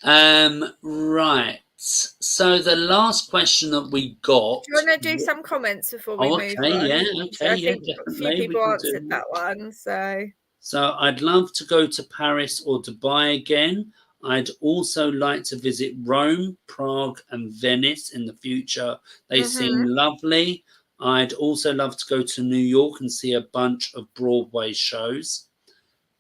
right. So the last question that we got. Do you want to do some comments before we Oh, move okay, yeah, on? So okay, I yeah, think a few definitely. We people can answered do. that one. So So I'd love to go to Paris or Dubai again. I'd also like to visit Rome, Prague, and Venice in the future. They seem mhm. lovely. I'd also love to go to New York and see a bunch of Broadway shows.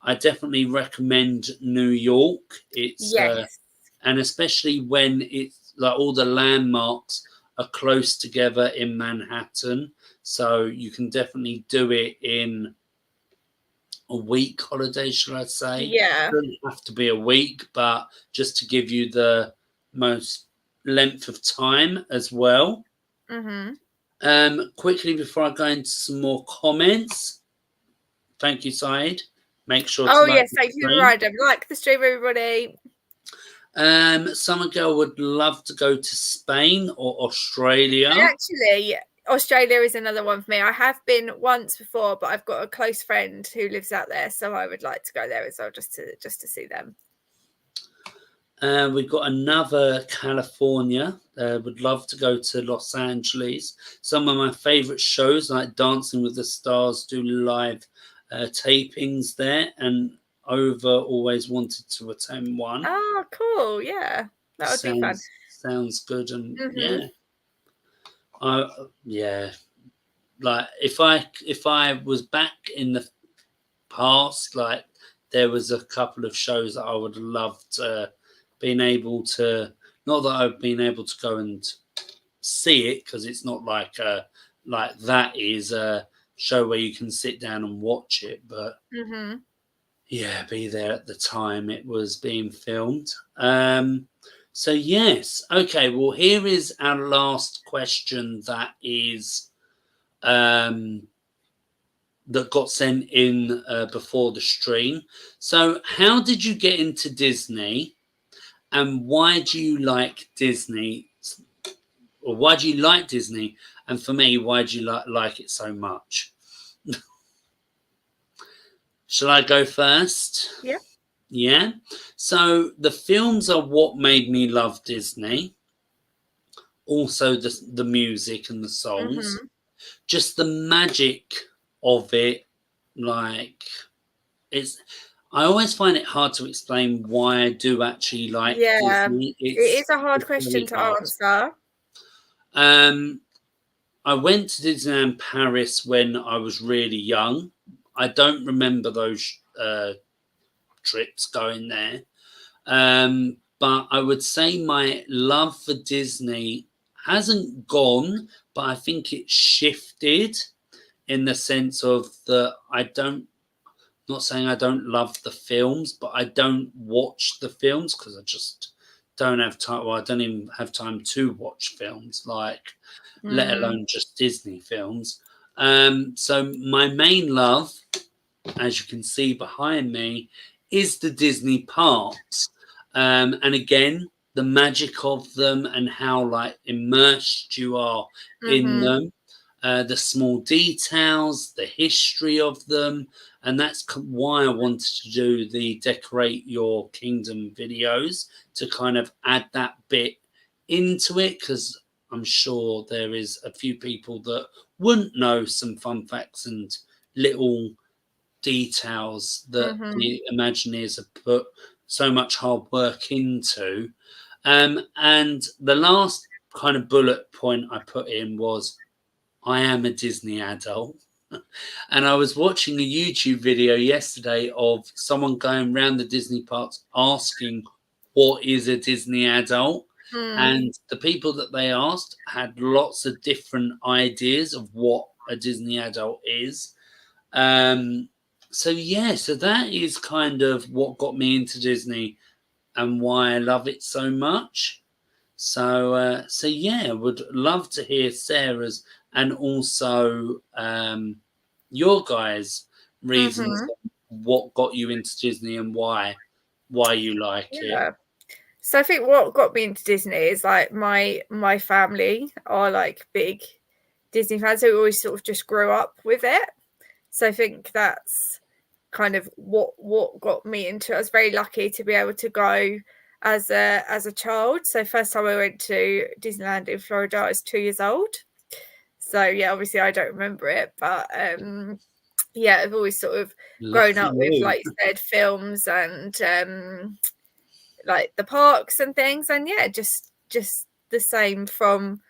I definitely recommend New York. Yes. And especially when it's like all the landmarks are close together in Manhattan, so you can definitely do it in a week holiday, shall I say? It Yeah. doesn't have to be a week, but just to give you the most length of time as well. Mhm. Quickly before I go into some more comments, thank you, Said. Make sure to Oh like yes, the thank you, stream. Ryan. Like the stream, everybody. Summer Girl would love to go to Spain or I Australia. actually, Australia is another one for me. I have been once before, but I've got a close friend who lives out there, so I would like to go there as well, just to see them. We've got another California. Would love to go to Los Angeles. Some of my favorite shows, like Dancing with the Stars, do live tapings there, and Over always wanted to attend one. Oh, cool. Yeah, that would be fun. Sounds good, and Mhm. yeah, yeah. Like if I was back in the past, like there was a couple of shows that I would have loved being able to. Not that I've been able to go and see it because it's not like that is a show where you can sit down and watch it, but Mhm. yeah, be there at the time it was being filmed. So yes, okay. Well, here is our last question that is that got sent in before the stream. So, how did you get into Disney, and why do you like Disney, or why do you like Disney? And for me, why do you like it so much? Shall I go first? Yeah. Yeah. So the films are what made me love Disney. Also, the music and the songs, Mm-hmm. just the magic of it. Like it's, I always find it hard to explain why I do actually like Yeah. Disney. It is a hard It's question very to hard. answer. Um, I went to Disneyland Paris when I was really young. I don't remember those trips going there. But I would say my love for Disney hasn't gone, but I think it shifted in the sense of that I don't, not saying I don't love the films, but I don't watch the films because I just don't have time. Well, I don't even have time to watch films, like let Mm. alone just Disney films. So my main love, as you can see behind me, is the Disney parks. And again, the magic of them and how like immersed you are in Mm-hmm. them, the small details, the history of them, and that's why I wanted to do the Decorate Your Kingdom videos to kind of add that bit into it because I'm sure there is a few people that wouldn't know some fun facts and little details that Mm-hmm. the Imagineers have put so much hard work into. And the last kind of bullet point I put in was I am a Disney adult. And I was watching a YouTube video yesterday of someone going around the Disney parks asking what is a Disney adult. Mm. And the people that they asked had lots of different ideas of what a Disney adult is. Um, so yeah, so that is kind of what got me into Disney and why I love it so much. So yeah, I would love to hear Sarah's and also your guys' reasons Mm-hmm. what got you into Disney and why you like it. Yeah. So I think what got me into Disney is like my family are like big Disney fans. So we always sort of just grew up with it. So I think that's kind of what got me into it. I was very lucky to be able to go as a child. So first time I went to Disneyland in Florida, I was 2 years old. So yeah, obviously I don't remember it, but yeah, I've always sort of grown Lucky up with, you. like you said, films and like the parks and things, and yeah, just the same from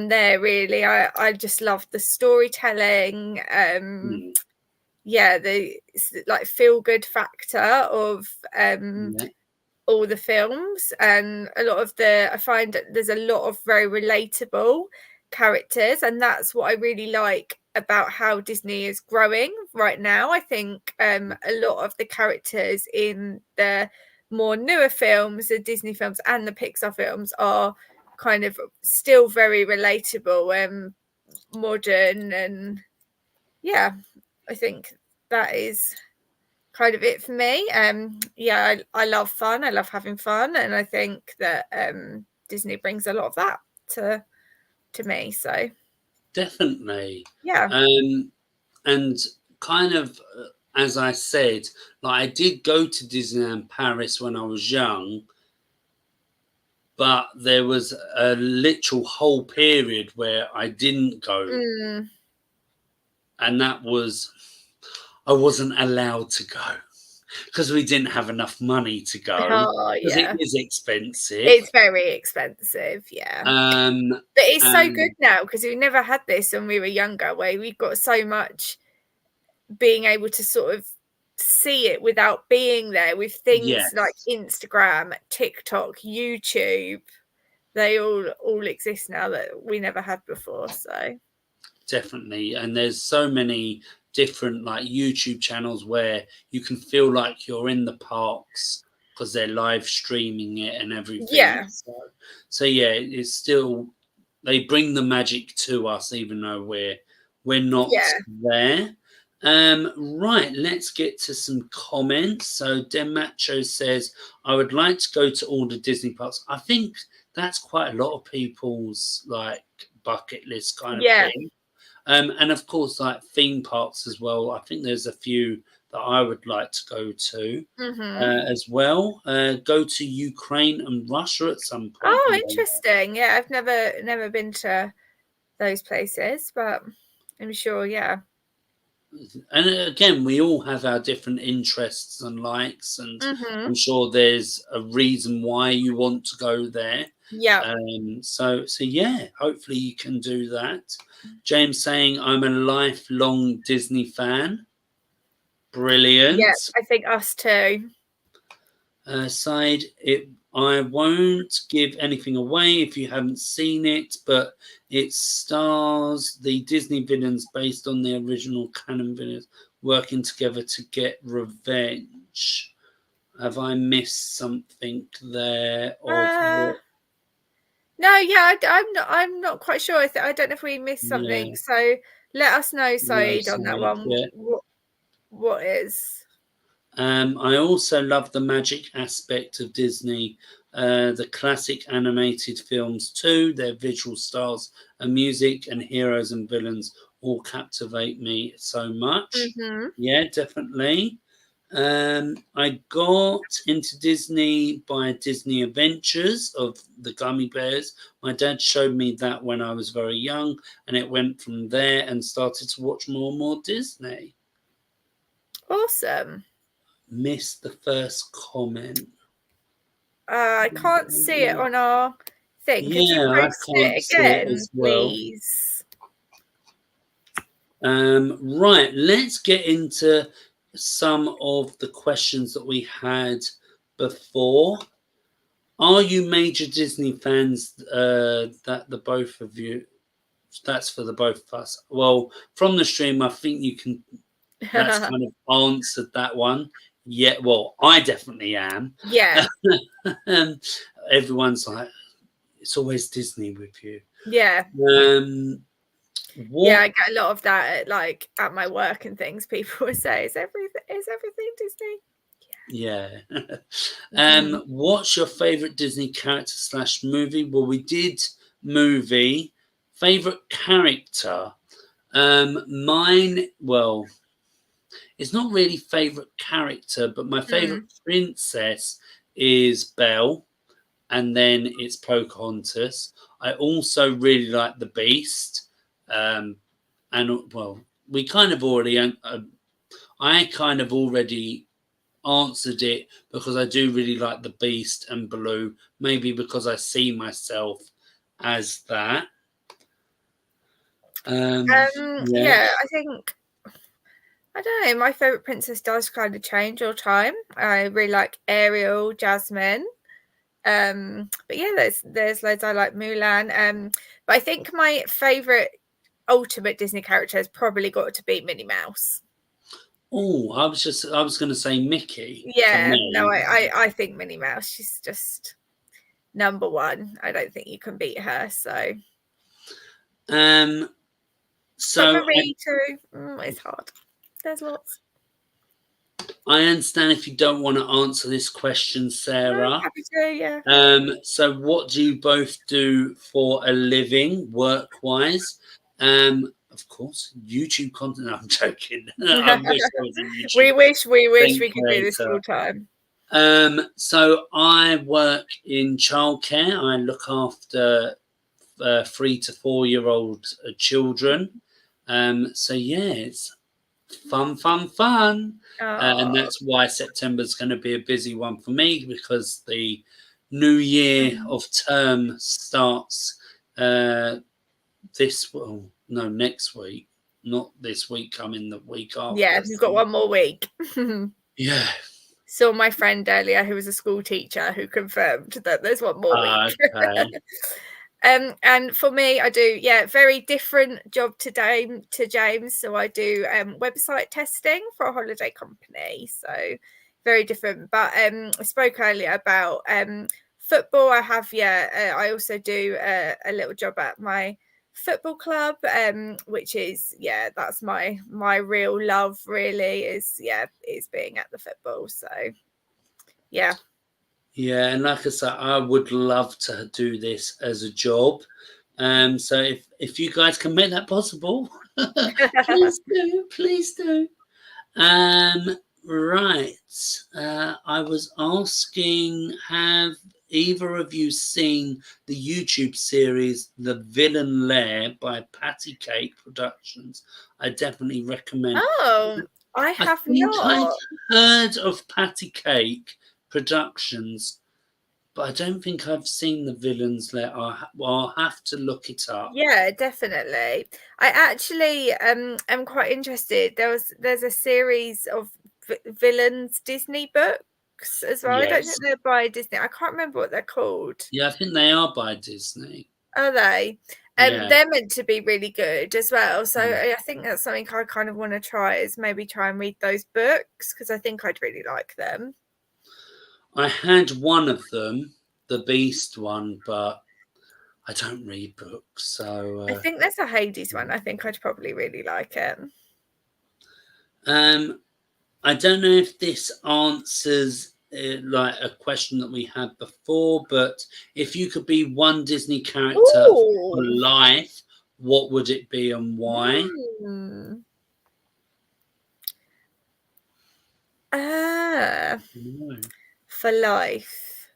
there really. I just loved the storytelling, Mm, yeah, the like feel good factor of yeah, all the films, and a lot of the, I find that there's a lot of very relatable characters, and that's what I really like about how Disney is growing right now. I think a lot of the characters in the more newer films, the Disney films and the Pixar films, are kind of still very relatable and modern, and yeah, I think that is kind of it for me. Yeah, I love fun. I love having fun, and I think that Disney brings a lot of that to me. So definitely. yeah. Um, and kind of as I said, like I did go to Disneyland Paris when I was young, but there was a literal whole period where I didn't go, Mm. and that was I wasn't allowed to go because we didn't have enough money to go Oh because it yeah, is expensive. it's very expensive. Yeah, Um, but it's so good and now because we never had this when we were younger, where we got so much being able to sort of see it without being there, with things like yes, Instagram, TikTok, YouTube. They all exist now that we never had before. So definitely. And there's so many different like YouTube channels where you can feel like you're in the parks because they're live streaming it and everything. Yeah. So yeah, it's still, they bring the magic to us even though we're not there. Right, let's get to some comments. So Demacho says, I would like to go to all the Disney parks. I think that's quite a lot of people's like bucket list kind of thing. And of course, like theme parks as well. I think there's a few that I would like to go to as well. Go to Ukraine and Russia at some point. Oh, interesting. Yeah, I've never been to those places, but I'm sure, yeah. And again, we all have our different interests and likes, and I'm sure there's a reason why you want to go there. Yeah. So yeah, hopefully you can do that. James saying, I'm a lifelong Disney fan. Brilliant. Yeah, I think us too. Side, I won't give anything away if you haven't seen it, but it stars the Disney villains based on the original canon villains working together to get revenge. Have I missed something there? No, yeah, I'm not quite sure. I don't know if we missed something. Yeah. So let us know, Saeed, on that one. Yeah. What is? I also love the magic aspect of Disney, the classic animated films too. Their visual styles and music and heroes and villains all captivate me so much. Yeah, definitely. I got into Disney by Disney Adventures of the Gummy Bears. My dad showed me that when I was very young, and it went from there and started to watch more and more Disney. Awesome. Missed the first comment. I can't see it on our thing. Yeah, could you post it again, as well, please? Right, let's get into some of the questions that we had before. Are you major Disney fans? That the both of you. That's for the both of us. Well, from the stream, I think you can. That's kind of answered that one. Yeah, well, I definitely am. Yeah. Everyone's like, it's always Disney with you. Yeah. What? Yeah, I get a lot of that at my work and things. People would say, "Is everything Disney?" Yeah. What's your favorite Disney character / movie? Well, we did movie. Favorite character? Mine. Well, it's not really favorite character, but my favorite princess is Belle, and then it's Pocahontas. I also really like the Beast, and well, we kind of already. I kind of already answered it because I do really like the Beast and Baloo. Maybe because I see myself as that. Yeah, I think. I don't know. My favorite princess does kind of change all the time. I really like Ariel, Jasmine. But yeah, there's loads I like. Mulan. But I think my favorite ultimate Disney character has probably got to be Minnie Mouse. Oh, I was going to say Mickey. Yeah, no, I think Minnie Mouse. She's just number one. I don't think you can beat her. So. So but Marie too. It's hard. There's lots. I understand if you don't want to answer this question, Sarah. I'm happy to, yeah. So what do you both do for a living, work-wise? Of course, YouTube content. I'm joking. I wish I was in YouTube. We wish we could do this full time. So I work in childcare. I look after 3 to 4 year old children. So yeah, it's fun. And that's why September is going to be a busy one for me, because the new year of term starts next week. Not this week, coming the week after. Yeah, you've got one more week. Yeah. Saw my friend earlier who was a school teacher who confirmed that there's one more week. Okay. And for me, I do, very different job to James. So I do website testing for a holiday company. So very different. But I spoke earlier about football. I have, I also do a little job at my football club, which is, that's my real love, really, is being at the football. So yeah. Yeah, and like I said, I would love to do this as a job. So if you guys can make that possible, please do, please do. Right. I was asking, have either of you seen the YouTube series The Villain Lair by Patty Cake Productions? I definitely recommend. Oh, I I have think I've not. heard of Patty Cake Productions, but I don't think I've seen The Villain's Lair. I'll have to look it up. Yeah, definitely. I actually am quite interested. There's a series of villains Disney books as well. I don't think Yes. they're by Disney. I can't remember what they're called. Yeah, I think they are by Disney. Are they? Yeah. They're meant to be really good as well. So Mm. I think that's something I kind of want to try, is maybe try and read those books, because I think I'd really like them. I had one of them, the Beast one, but I don't read books, so I think there's a Hades one. I think I'd probably really like it. I don't know if this answers like a question that we had before, but if you could be one Disney character for Ooh. life, what would it be and why? Mm. No. For life.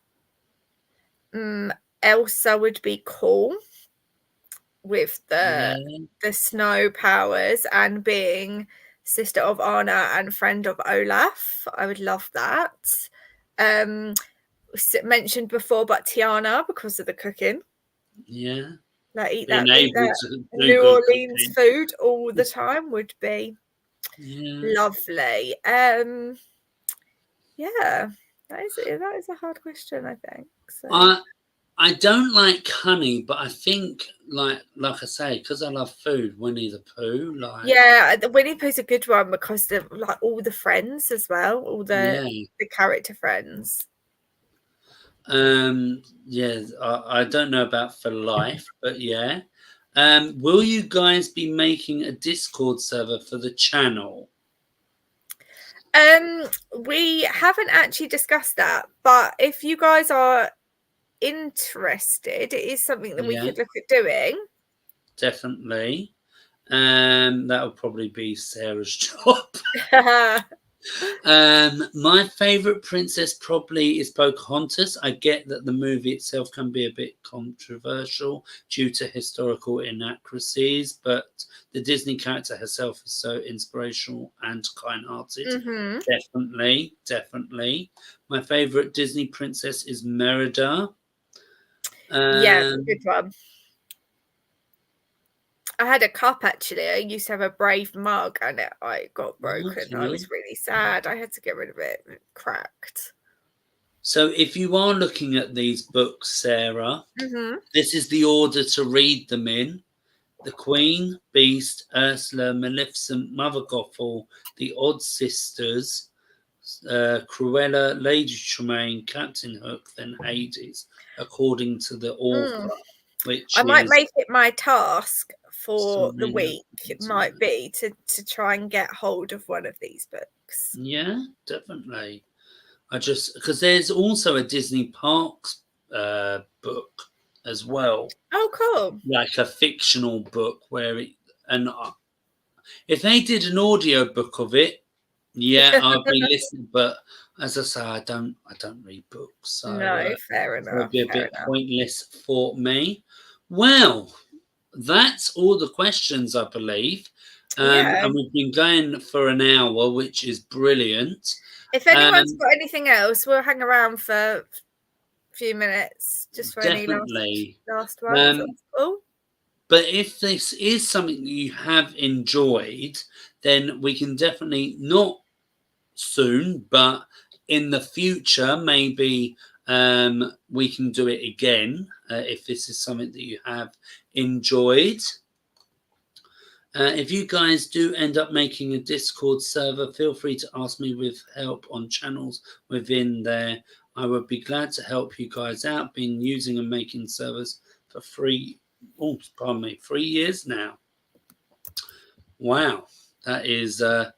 Elsa would be cool with Yeah, the snow powers and being sister of Anna and friend of Olaf. I would love that. Mentioned before, but Tiana, because of the cooking. yeah. Like eat Being that able to do New good Orleans cooking. food all the time would be Yeah. lovely. Yeah, that is a hard question, I think. So I don't like honey, but I think like I say, because I love food, Winnie the Pooh, like yeah, the Winnie Pooh's a good one because of like all the friends as well, all yeah. the character friends. Yeah, I don't know about for life, but yeah. Will you guys be making a Discord server for the channel? We haven't actually discussed that, but if you guys are interested, it is something that we Yeah, could look at doing. definitely. That'll probably be Sarah's job. My favorite princess probably is Pocahontas. I get that the movie itself can be a bit controversial due to historical inaccuracies, but the Disney character herself is so inspirational and kind-hearted. Mm-hmm. Definitely, definitely. My favorite Disney princess is Merida. Yeah, good Um, one. I had a cup actually. I used to have a Brave mug and I got broken. I okay. was really sad. I had to get rid of it. It cracked. So if you are looking at these books, Sarah, Mm-hmm. this is the order to read them in. The Queen, Beast, Ursula, Maleficent, Mother Gothel, The Odd Sisters, Cruella, Lady Tremaine, Captain Hook, then Hades, according to the author, which I might is make it my task for the Serena. week. It might be to try and get hold of one of these books. Yeah, definitely. I just because there's also a Disney Parks book as well, Oh, cool. like a fictional book where it and if they did an audio book of it, yeah, I'd be listening. But as I say, I don't read books, so No, fair it would enough. be a Fair bit enough. pointless for me. Well, that's all the questions, I believe. Yeah. And we've been going for an hour, which is brilliant. If anyone's Um, got anything else, we'll hang around for a few minutes just for any definitely. last ones. Um, That's cool. but if this is something that you have enjoyed, then we can definitely not soon, but in the future, maybe we can do it again if this is something that you have enjoyed. If you guys do end up making a Discord server, feel free to ask me with help on channels within there. I would be glad to help you guys out. Been using and making servers for 3 years now. Wow, that is a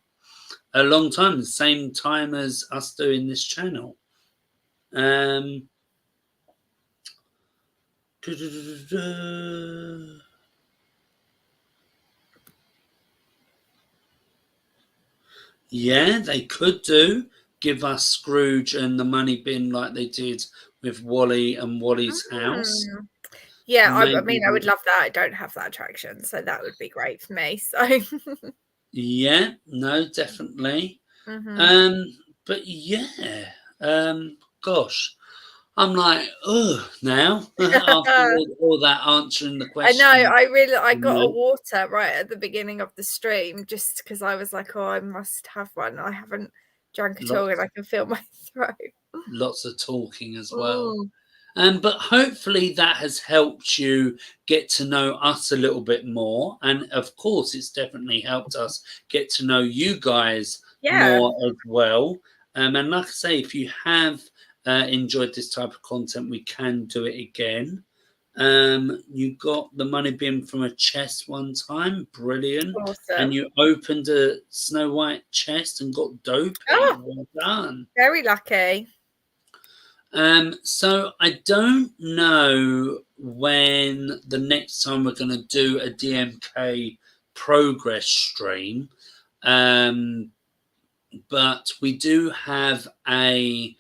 long time. The same time as us doing this channel. Yeah, they could do. Give us Scrooge and the money bin like they did with Wally and Wally's house. Mm. Yeah, I Maybe, mean, I would love that. I don't have that attraction, so that would be great for me. So, yeah, no, definitely. Mhm. Um, but yeah, gosh, I'm like, oh, now after all that answering the I know. question. I got a water right at the beginning of the stream just because I was like, "Oh, I must have one. I haven't drunk at all, and Lots, I can feel my throat." lots of talking as well. Mm. But hopefully that has helped you get to know us a little bit more. And of course, it's definitely helped us get to know you guys Yeah, more as well. And like I say, if you have enjoyed this type of content, we can do it again. You got the money bin from a chest one time, brilliant. And awesome. you opened a Snow White chest and got dopey. Oh, Well done. very lucky. So I don't know when the next time we're going to do a DMK progress stream, um, but we do have a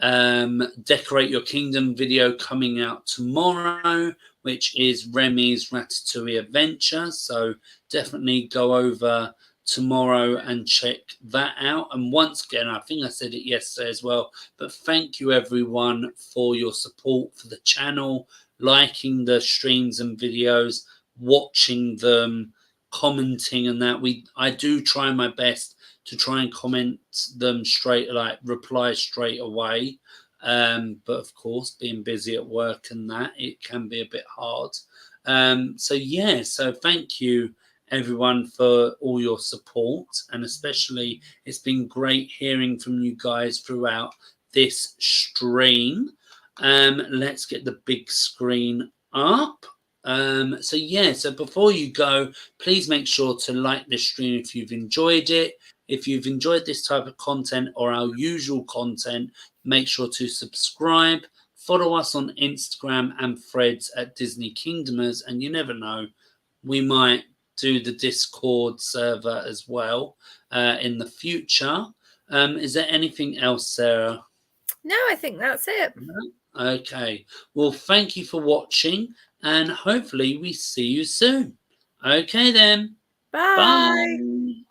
Decorate Your Kingdom video coming out tomorrow, which is Remy's Ratatouille Adventure. So definitely go over tomorrow and check that out. And once again, I think I said it yesterday as well, but thank you everyone for your support for the channel, liking the streams and videos, watching them, commenting and that. I do try my best to try and comment them straight, like reply straight away. But of course, being busy at work and that, it can be a bit hard. So yeah, so thank you everyone for all your support, and especially it's been great hearing from you guys throughout this stream. Let's get the big screen up. So yeah, so before you go, please make sure to like this stream if you've enjoyed it. If you've enjoyed this type of content or our usual content, make sure to subscribe. Follow us on Instagram and Threads at Disney Kingdomers, and you never know, we might do the Discord server as well in the future. Is there anything else, Sarah? No, I think that's it. No? Okay. Well, thank you for watching, and hopefully we see you soon. Okay then. Bye. Bye.